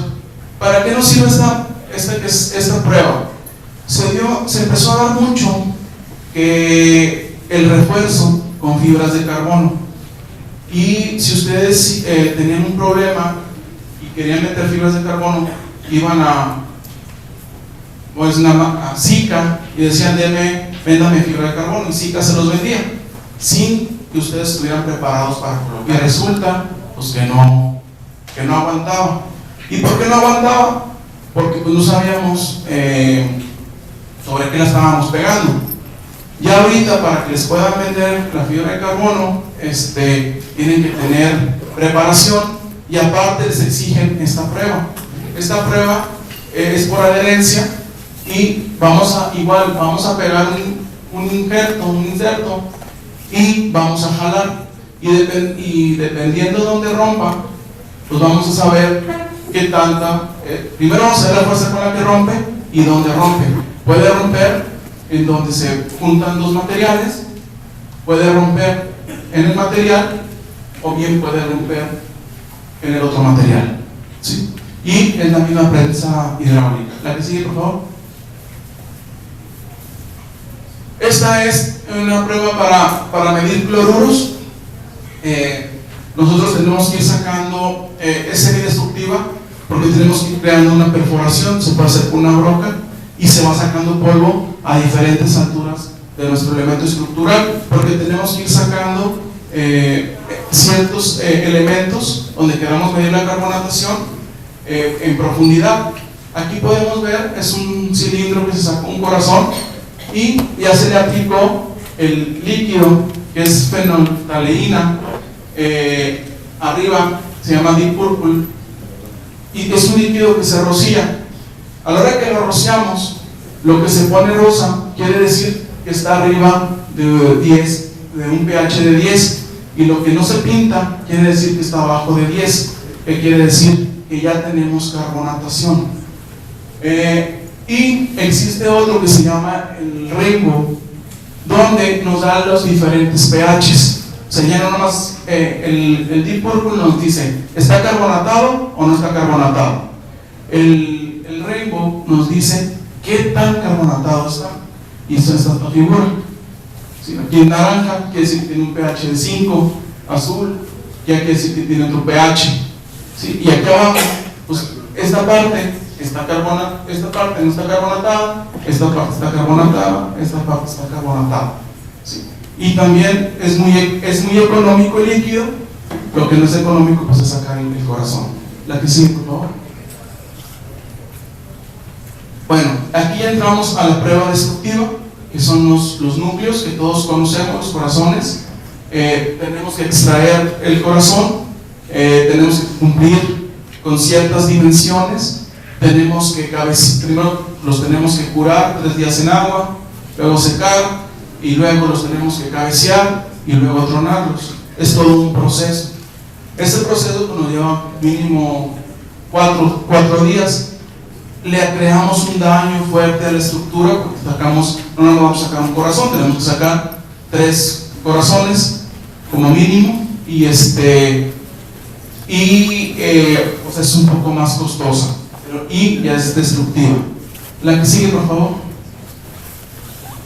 ¿Para qué nos sirve esta prueba? Se empezó a dar mucho que el refuerzo con fibras de carbono, y si ustedes tenían un problema y querían meter fibras de carbono, iban a Sika y decían: véndame fibra de carbono, y Sika se los vendía sin que ustedes estuvieran preparados para colocar. Y resulta pues que no aguantaba. ¿Y por qué no aguantaba? Porque pues no sabíamos sobre qué la estábamos pegando. Ya ahorita, para que les puedan vender la fibra de carbono, tienen que tener preparación, y aparte les exigen esta prueba. Esta prueba es por adherencia, y vamos a pegar un inserto y vamos a jalar, y dependiendo de dónde rompa, pues vamos a saber qué tanta. Primero vamos a ver la fuerza con la que rompe y dónde rompe. Puede romper en donde se juntan dos materiales, puede romper en el material, o bien puede romper en el otro material, ¿sí? Y es la misma prensa hidráulica. La que sigue, por favor. Esta es una prueba para medir cloruros. Nosotros tenemos que ir sacando, es semidestructiva, porque tenemos que ir creando una perforación, se puede hacer con una broca, y se va sacando polvo a diferentes alturas de nuestro elemento estructural, porque tenemos que ir sacando ciertos elementos donde queramos medir la carbonatación en profundidad. Aquí podemos ver, es un cilindro que se sacó un corazón y ya se le aplicó el líquido que es fenolftaleína, arriba se llama Deep Purple, y es un líquido que se rocía. A la hora que lo rociamos, Lo que se pone rosa quiere decir que está arriba de 10, de un pH de 10, y lo que no se pinta quiere decir que está abajo de 10, que quiere decir que ya tenemos carbonatación. Y existe otro que se llama el rainbow, donde nos da los diferentes pHs. O sea, ya no nomás el Deep Purple nos dice, ¿está carbonatado o no está carbonatado? El rainbow nos dice qué tan carbonatado está. Y eso es esta figura. ¿Sí? Aquí en naranja quiere decir que tiene un pH de 5, azul ya quiere decir que tiene otro pH. ¿Sí? Y acá abajo, pues esta parte está carbonatada, esta parte no está carbonatada, esta parte está carbonatada, esta parte está carbonatada. ¿Sí? Y también es muy económico el líquido. Lo que no es económico pues es sacar el corazón. La que sigue, por favor. Bueno, aquí entramos a la prueba destructiva, que son los núcleos que todos conocemos, los corazones. Tenemos que extraer el corazón, tenemos que cumplir con ciertas dimensiones, tenemos que primero los tenemos que curar 3 días en agua, luego secar, y luego los tenemos que cabecear y luego tronarlos. Es todo un proceso. Este proceso nos lleva mínimo 4 días. Le creamos un daño fuerte a la estructura porque no nos vamos a sacar un corazón, tenemos que sacar 3 corazones como mínimo, y pues es un poco más costosa, y ya es destructiva. La que sigue, por favor.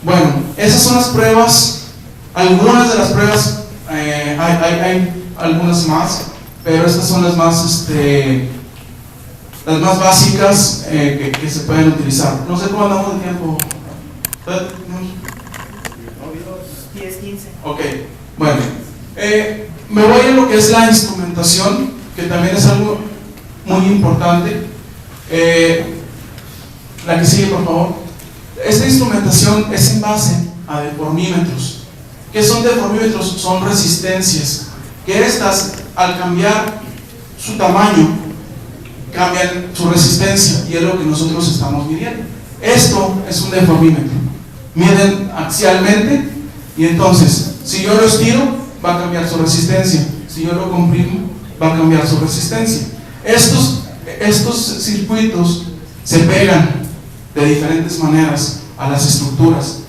Bueno, esas son las pruebas, algunas de las pruebas, hay algunas más, pero estas son las más básicas que se pueden utilizar. No sé cómo andamos de tiempo. 10, 15. Ok, bueno, me voy a lo que es la instrumentación, que también es algo muy importante. La que sigue, por favor. Esta instrumentación es en base a deformímetros. ¿Qué son deformímetros? Son resistencias, que estas, al cambiar su tamaño, cambian su resistencia, y es lo que nosotros estamos midiendo. Esto es un deformímetro. Miden axialmente, y entonces, si yo lo estiro, va a cambiar su resistencia. Si yo lo comprimo, va a cambiar su resistencia. Estos circuitos se pegan de diferentes maneras a las estructuras.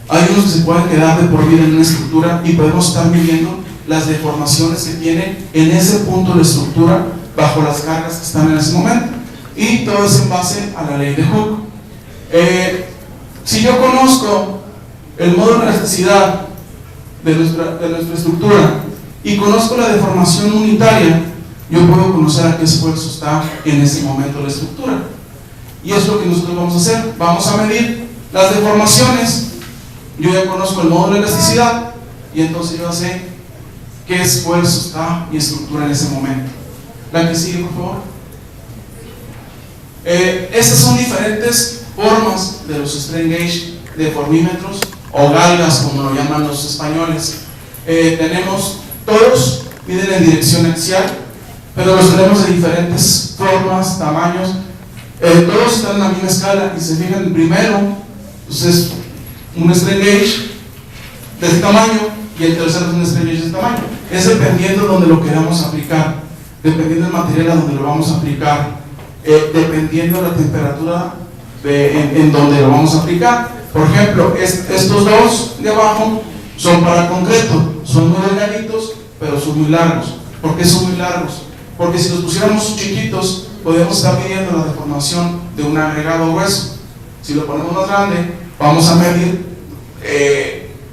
Hay unos que se pueden quedar de por vida en una estructura y podemos estar midiendo las deformaciones que tiene en ese punto la estructura bajo las cargas que están en ese momento, y todo es en base a la ley de Hooke. Si yo conozco el modo de elasticidad de nuestra estructura y conozco la deformación unitaria, yo puedo conocer a qué esfuerzo está en ese momento la estructura, y es lo que nosotros vamos a hacer. Vamos a medir las deformaciones. Yo ya conozco el modo de elasticidad, y entonces yo sé qué esfuerzo está mi estructura en ese momento. La que sigue, por favor. Estas son diferentes formas de los strain gauge, deformímetros o galgas, como lo llaman los españoles. Todos miden en dirección axial, pero los tenemos de diferentes formas, tamaños. Todos están en la misma escala, y se fijan, el primero pues es un strain gauge de este tamaño, y el tercero es un strain gauge de este tamaño. Es dependiendo de donde lo queramos aplicar, dependiendo del material a donde lo vamos a aplicar, dependiendo de la temperatura en donde lo vamos a aplicar. Por ejemplo, estos dos de abajo son para concreto, son muy delgaditos, pero son muy largos. ¿Por qué son muy largos? Porque si los pusiéramos chiquitos, podemos estar midiendo la deformación de un agregado grueso. Si lo ponemos más grande, vamos a medir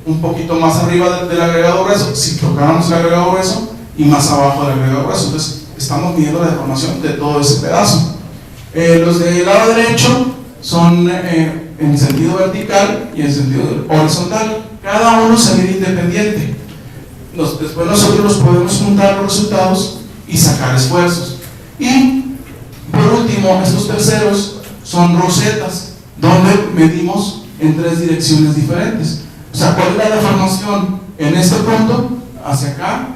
un poquito más arriba del agregado grueso, si tocáramos el agregado grueso, y más abajo del agregado grueso. Entonces estamos midiendo la deformación de todo ese pedazo. Los del lado derecho son en sentido vertical y en sentido horizontal. Cada uno se mide independiente. Después nosotros los podemos juntar los resultados y sacar esfuerzos. Y por último, estos terceros son rosetas, donde medimos en 3 direcciones diferentes. O sea, ¿cuál es la deformación en este punto? Hacia acá,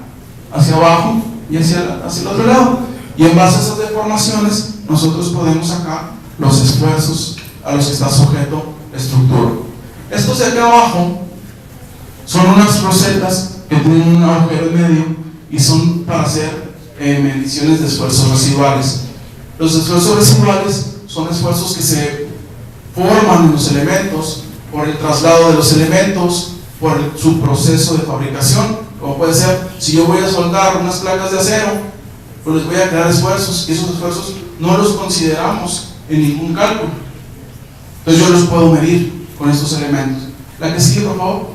hacia abajo y hacia el otro lado. Y en base a esas deformaciones, nosotros podemos sacar los esfuerzos a los que está sujeto estructura. Estos de acá abajo son unas rosetas que tienen un agujero en medio y son para hacer mediciones de esfuerzos residuales. Los esfuerzos residuales son esfuerzos que se forman en los elementos por el traslado de los elementos, por su proceso de fabricación, como puede ser, si yo voy a soldar unas placas de acero, pues les voy a crear esfuerzos, y esos esfuerzos no los consideramos en ningún cálculo. Entonces yo los puedo medir con estos elementos. La que sigue, por favor.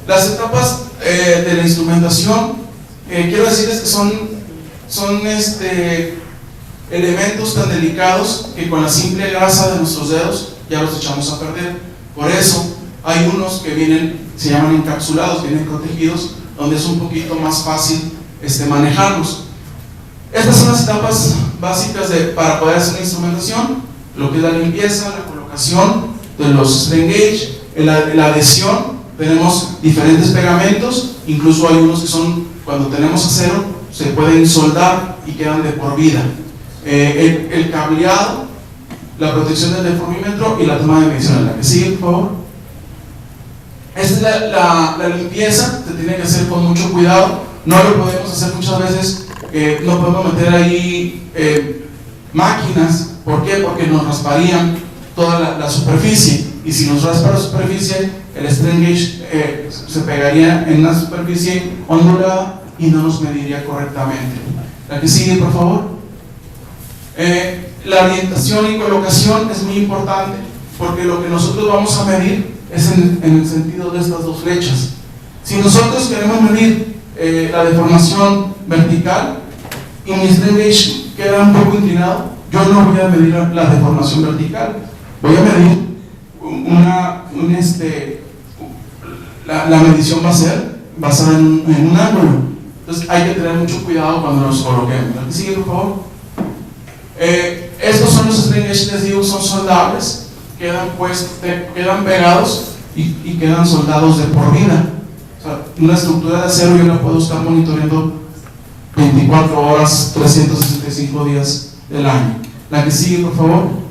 Las etapas de la instrumentación, quiero decirles que son elementos tan delicados que con la simple grasa de nuestros dedos ya los echamos a perder. Por eso hay unos que vienen, se llaman encapsulados, vienen protegidos, donde es un poquito más fácil manejarlos. Estas son las etapas básicas para poder hacer la instrumentación: lo que es la limpieza, la colocación de los strain gauge, la adhesión. Tenemos diferentes pegamentos, incluso hay unos que son, cuando tenemos acero, se pueden soldar y quedan de por vida. El cableado, la protección del deformímetro y la toma de mediciones. La que sigue, por favor. Esta es la limpieza, se tiene que hacer con mucho cuidado. No lo podemos hacer muchas veces, no podemos meter ahí máquinas. ¿Por qué? Porque nos rasparían toda la superficie, y si nos raspa la superficie, el strain gauge se pegaría en una superficie ondulada y no nos mediría correctamente. La que sigue, por favor. La orientación y colocación es muy importante, porque lo que nosotros vamos a medir es en el sentido de estas dos flechas. Si nosotros queremos medir la deformación vertical y mi strain gauge queda un poco inclinado, yo no voy a medir la deformación vertical, voy a medir la medición va a ser basada en un ángulo. Entonces hay que tener mucho cuidado cuando los coloquemos. ¿La que sigue, por favor? Estos son los strain gauge, les digo, son soldables, quedan pegados y quedan soldados de por vida. O sea, una estructura de acero yo la puedo estar monitoreando 24 horas, 365 días del año. La que sigue, por favor.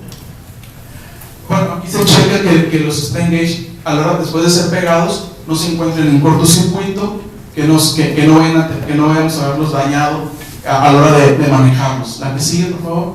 Bueno, aquí se checa que los strain gauge, a la hora después de ser pegados, no se encuentren en cortocircuito, que no vayamos a haberlos dañado a la hora de manejarlos. La que sigue, por favor.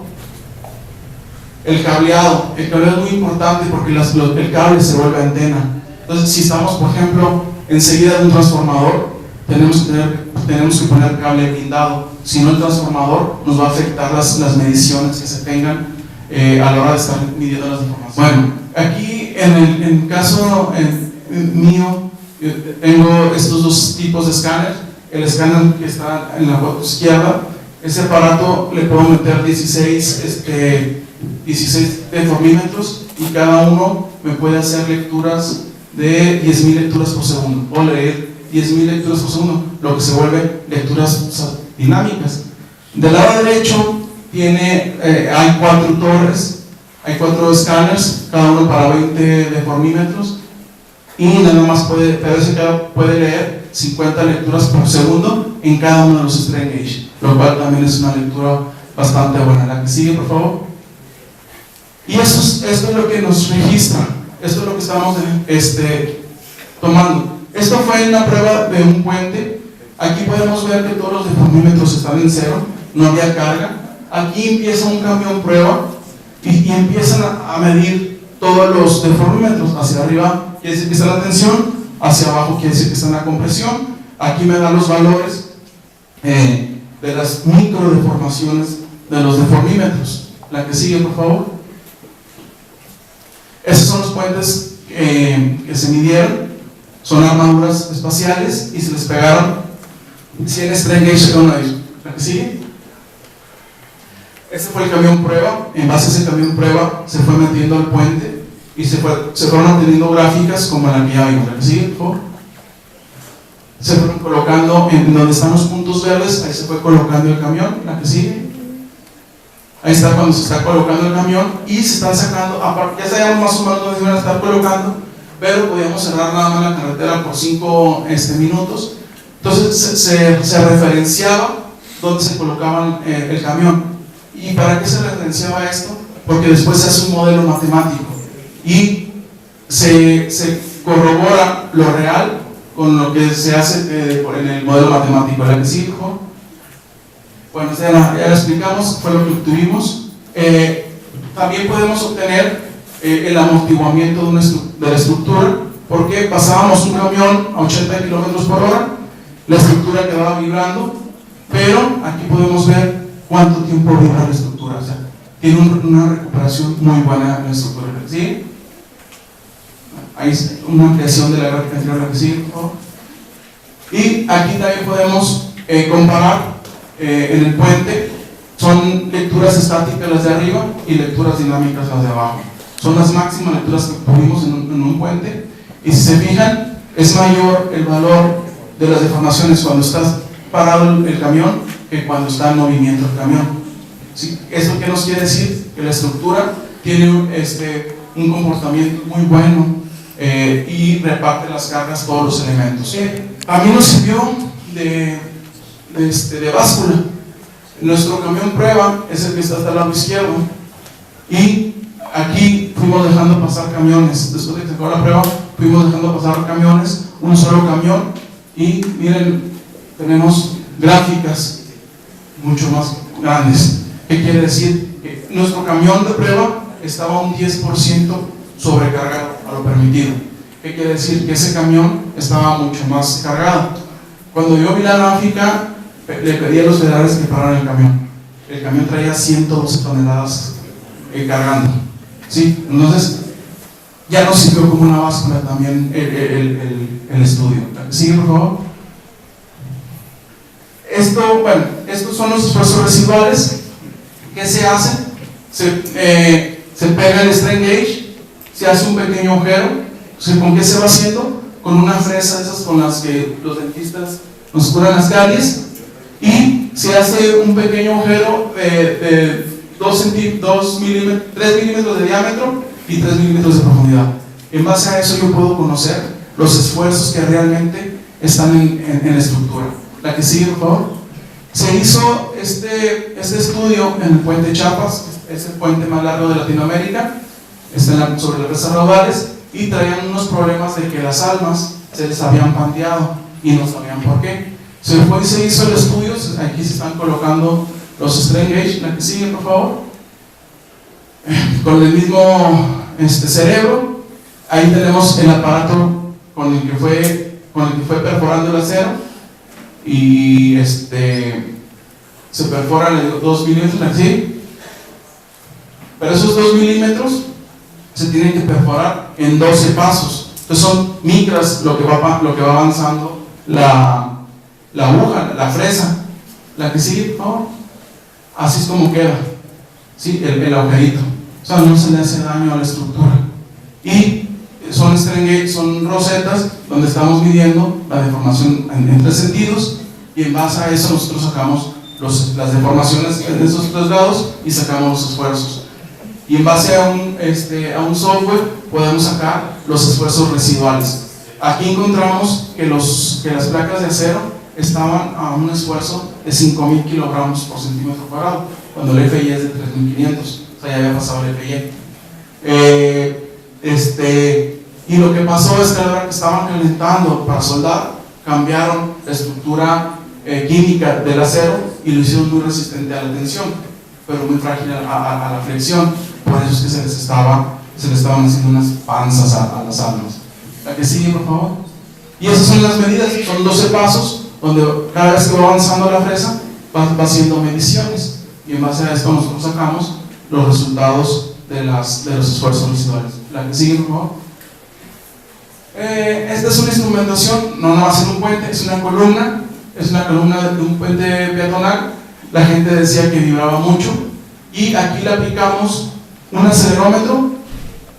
El cableado es muy importante, porque el cable se vuelve antena. Entonces, si estamos, por ejemplo, enseguida de un transformador, tenemos que poner cable blindado. Si no, el transformador nos va a afectar las mediciones que se tengan a la hora de estar midiendo las deformaciones. Bueno, aquí en el caso mío, tengo estos dos tipos de escáner. El escáner que está en la foto izquierda, ese aparato le puedo meter 16 deformímetros, y cada uno me puede hacer lecturas de 10.000 lecturas por segundo, o leer 10.000 lecturas por segundo, lo que se vuelve lecturas dinámicas. Del lado derecho hay 4 torres, hay 4 escáneres, cada uno para 20 deformímetros, y nada más puede leer 50 lecturas por segundo en cada uno de los strain gauge, lo cual también es una lectura bastante buena. La que sigue, por favor. Y esto es lo que nos registra, esto es lo que estamos tomando. Esto fue una prueba de un puente. Aquí podemos ver que todos los deformímetros están en cero, no había carga. Aquí empieza un camión prueba y empiezan a medir todos los deformímetros. Hacia arriba quiere decir que está la tensión, hacia abajo quiere decir que está en la compresión. Aquí me dan los valores de las micro deformaciones de los deformímetros. La que sigue, por favor. Estos son los puentes que se midieron, son armaduras espaciales y se les pegaron 100 strain gauge cada uno de ellos. ¿La que sigue? Este fue el camión prueba. En base a ese camión prueba se fue metiendo al puente y se fueron obteniendo gráficas como la que ya vimos. ¿La que sigue, por favor? Se fueron colocando en donde están los puntos verdes, ahí se fue colocando el camión. La que sigue. Ahí está cuando se está colocando el camión y se están sacando, ya sabíamos más o menos dónde se iban a estar colocando, pero podíamos cerrar nada más la carretera por 5 minutos. Entonces se referenciaba dónde se colocaban el camión. ¿Y para qué se referenciaba esto? porque después se hace un modelo matemático y se corrobora lo real con lo que se hace en el modelo matemático. ¿La que sí, por favor? Bueno, ya lo explicamos, fue lo que obtuvimos. También podemos obtener el amortiguamiento de la estructura, porque pasábamos un camión a 80 kilómetros por hora, la estructura quedaba vibrando, pero aquí podemos ver cuánto tiempo vibra la estructura. O sea, tiene una recuperación muy buena la estructura. ¿Sí? Ahí es una ampliación de la gráfica anterior, que sí, por favor. Y aquí también podemos comparar en el puente. Son lecturas estáticas las de arriba y lecturas dinámicas las de abajo. Son las máximas lecturas que tuvimos en un puente. Y si se fijan, es mayor el valor de las deformaciones cuando está parado el camión que cuando está en movimiento el camión. ¿Sí? ¿Eso qué nos quiere decir? Que la estructura tiene un comportamiento muy bueno y reparte las cargas, todos los elementos. A mí nos sirvió de báscula. Nuestro camión prueba es el que está hasta el lado izquierdo, y aquí fuimos dejando pasar camiones. Después de que se acabó la prueba, fuimos dejando pasar camiones, un solo camión, y miren, tenemos gráficas mucho más grandes. ¿Qué quiere decir? Que nuestro camión de prueba estaba un 10% sobrecargado a lo permitido. ¿Qué quiere decir? Que ese camión estaba mucho más cargado. Cuando yo vi la gráfica, le pedí a los federales que pararan el camión. El camión traía 112 toneladas cargando. ¿Sí? Entonces, ya nos sirvió como una báscula también el estudio. ¿Sigue, por favor? Estos son los esfuerzos residuales. ¿Qué se hacen? Se pega el strain gauge, se hace un pequeño agujero. ¿Con qué se va haciendo? Con una fresa, esas con las que los dentistas nos curan las caries, y se hace un pequeño agujero de 3 milímetros de diámetro y 3 milímetros de profundidad. En base a eso yo puedo conocer los esfuerzos que realmente están en la estructura. La que sigue, por favor. Se hizo este estudio en el puente Chiapas, es el puente más largo de Latinoamérica, está sobre las presas raudales, y traían unos problemas de que las almas se les habían pandeado y no sabían por qué. Se fue y se hizo el estudio. Aquí se están colocando los strain gauge. La que sigue, por favor. Con el mismo cerebro. Ahí tenemos el aparato con el que fue perforando el acero, y se perforan 2 milímetros así, pero esos 2 milímetros se tienen que perforar en 12 pasos. Entonces son micras lo que va avanzando la aguja, la fresa. La que sigue, por favor. Así es como queda, ¿sí? El agujerito. O sea, no se le hace daño a la estructura. Y son strain gauge, son rosetas donde estamos midiendo la deformación en 3 sentidos, y en base a eso nosotros sacamos las deformaciones en esos 3 lados y sacamos los esfuerzos. Y en base a un software podemos sacar los esfuerzos residuales. Aquí encontramos que las placas de acero estaban a un esfuerzo de 5.000 kilogramos por centímetro cuadrado, cuando el FI es de 3.500, o sea, ya había pasado el FI. Y lo que pasó es que a la hora que estaban calentando para soldar, cambiaron la estructura química del acero y lo hicieron muy resistente a la tensión, pero muy frágil a la fricción. Por eso es que se les estaban haciendo unas panzas a las almas. La que sigue, por favor. Y esas son las medidas, son 12 pasos, donde cada vez que va avanzando la fresa va haciendo mediciones, y en base a esto nosotros sacamos los resultados de los esfuerzos residuales. La que sigue, por favor. Esta es una instrumentación, no nada más en un puente, es una columna de un puente peatonal. La gente decía que vibraba mucho, y aquí le aplicamos un acelerómetro,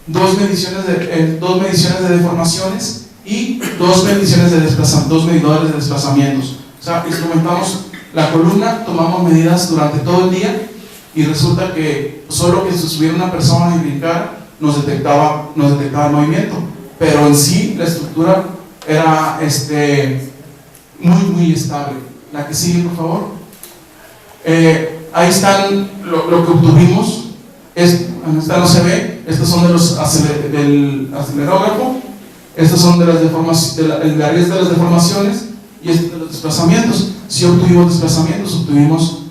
2 mediciones de deformaciones y 2 medidores de desplazamientos. O sea, instrumentamos la columna, tomamos medidas durante todo el día, y resulta que solo que si subiera una persona y brincara nos detectaba el movimiento, pero en sí la estructura era muy estable. La que sigue, por favor. Ahí están lo que obtuvimos. Esta no se ve, estos son de los del acelerógrafo, estos son de las el áreas de las deformaciones y este de los desplazamientos. Si obtuvimos desplazamientos, obtuvimos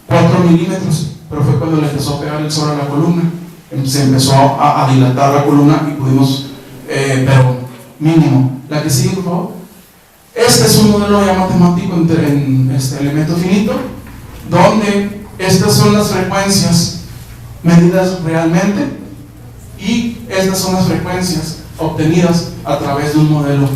4 milímetros, pero fue cuando le empezó a pegar el sol a la columna, se empezó a dilatar la columna y pudimos, pero mínimo. La que sigue, por favor. Este es un modelo ya matemático en este elemento finito, donde estas son las frecuencias medidas realmente y estas son las frecuencias obtenidas a través de un modelo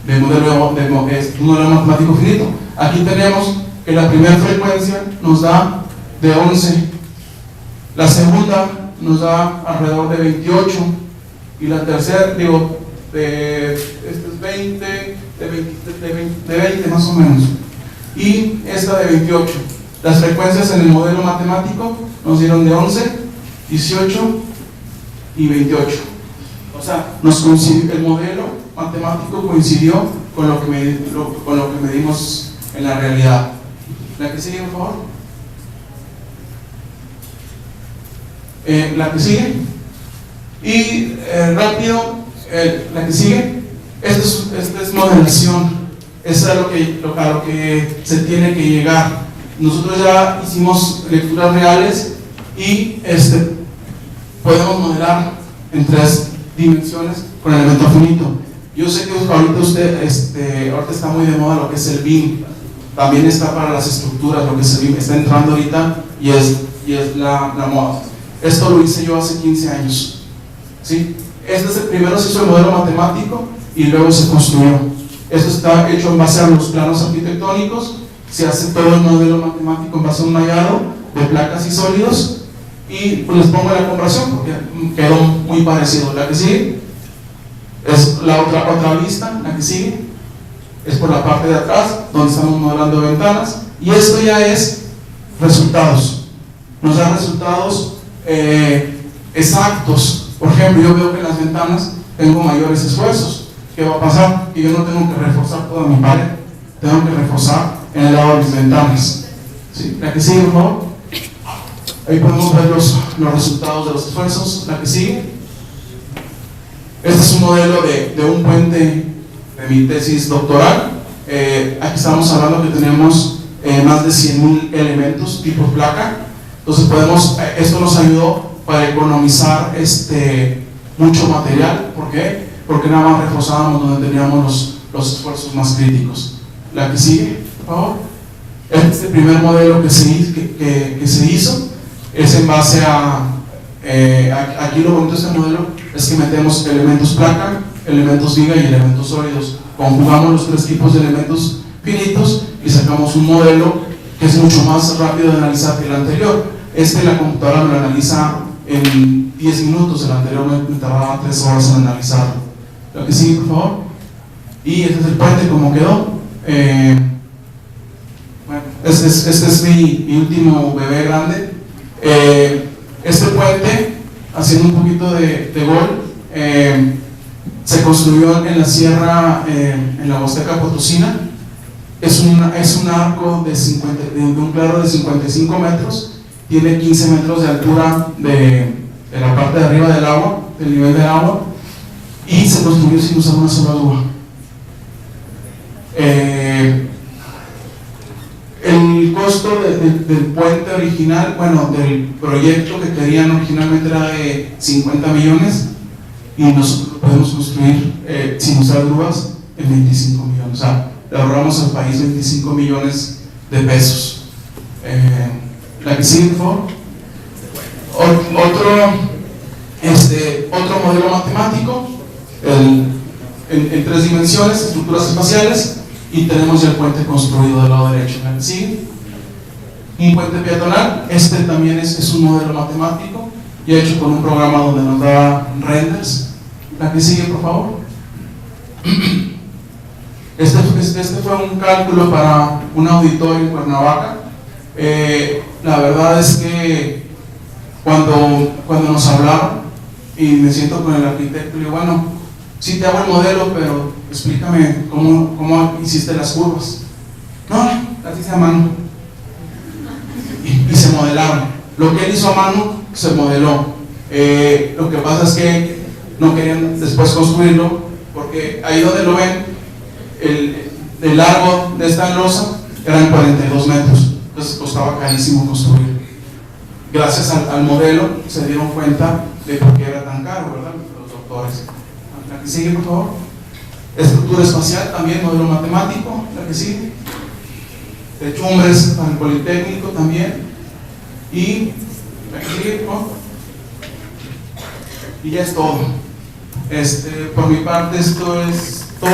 un modelo matemático finito. Aquí tenemos que la primera frecuencia nos da de 11, la segunda nos da alrededor de 28 y la tercera, este es 20, de 20 más o menos, y esta de 28. Las frecuencias en el modelo matemático nos dieron de 11, 18 y 28. O sea, el modelo matemático coincidió con lo que medimos en la realidad. La que sigue, por favor. La que sigue. Y rápido, la que sigue. Esta es modelación. Es a lo que se tiene que llegar. Nosotros ya hicimos lecturas reales y podemos modelar en 3 dimensiones con el elemento finito. Yo sé que ahorita está muy de moda lo que es el BIM, también está para las estructuras, lo que es el BIM, está entrando ahorita y es la moda. Esto lo hice yo hace 15 años, ¿sí? Primero se hizo el modelo matemático y luego se construyó. Esto está hecho en base a los planos arquitectónicos, se hace todo el modelo matemático en base a un mallado de placas y sólidos, y pues les pongo la comparación porque quedó muy parecido. La que sigue es la otra vista, la que sigue es por la parte de atrás donde estamos modelando ventanas, y esto ya es resultados, nos da resultados exactos. Por ejemplo, yo veo que en las ventanas tengo mayores esfuerzos. ¿Qué va a pasar? Que yo no tengo que reforzar toda mi pared, tengo que reforzar en el lado de mis ventanas. ¿Sí? La que sigue, por favor. Ahí podemos ver los resultados de los esfuerzos. La que sigue. Este es un modelo de un puente de mi tesis doctoral. Aquí estamos hablando que tenemos más de 100.000 elementos tipo placa. Entonces esto nos ayudó para economizar mucho material. ¿Por qué? Porque nada más reforzábamos donde teníamos los esfuerzos más críticos. La que sigue, por favor. Este primer modelo que se hizo es en base aquí lo bonito de este modelo es que metemos elementos placa, elementos viga y elementos sólidos. Conjugamos los 3 tipos de elementos finitos y sacamos un modelo que es mucho más rápido de analizar que el anterior. La computadora me lo analiza en 10 minutos, el anterior me tardaba 3 horas en analizarlo. Lo que sigue, por favor. Y este es el puente como quedó. Bueno, este es mi último bebé grande. Este puente, haciendo un poquito de gol, se construyó en la sierra, en la Huasteca Potosina. Es un arco de un claro de 55 metros, tiene 15 metros de altura de la parte de arriba del agua, del nivel del agua, y se construyó sin usar una sola grúa. El costo del puente original, del proyecto que querían originalmente era de 50 millones y nosotros lo podemos construir sin usar grúas en 25 millones. O sea, le ahorramos al país 25 millones de pesos. La que sigue, por favor. Otro modelo matemático en 3 dimensiones, estructuras espaciales. Y tenemos ya el puente construido del lado derecho. La que sigue. Un puente peatonal. También es un modelo matemático y hecho con un programa donde nos da renders. La que sigue, por favor. Este fue un cálculo para un auditorio en Cuernavaca. La verdad es que cuando nos hablaron y me siento con el arquitecto, le digo, bueno, sí te hago el modelo, pero explícame cómo hiciste las curvas. No, las hice a mano. Y se modelaron. Lo que él hizo a mano se modeló. Lo que pasa es que no querían después construirlo, porque ahí donde lo ven, el largo de esta losa eran 42 metros, entonces costaba carísimo construir. Gracias al modelo se dieron cuenta de por qué era tan caro, ¿verdad? Los doctores. La que sigue, por favor. Estructura espacial, también modelo matemático. La que sigue. Techumbres para el Politécnico también. Y la que sigue, por favor. Y ya es todo. Por mi parte, esto es todo.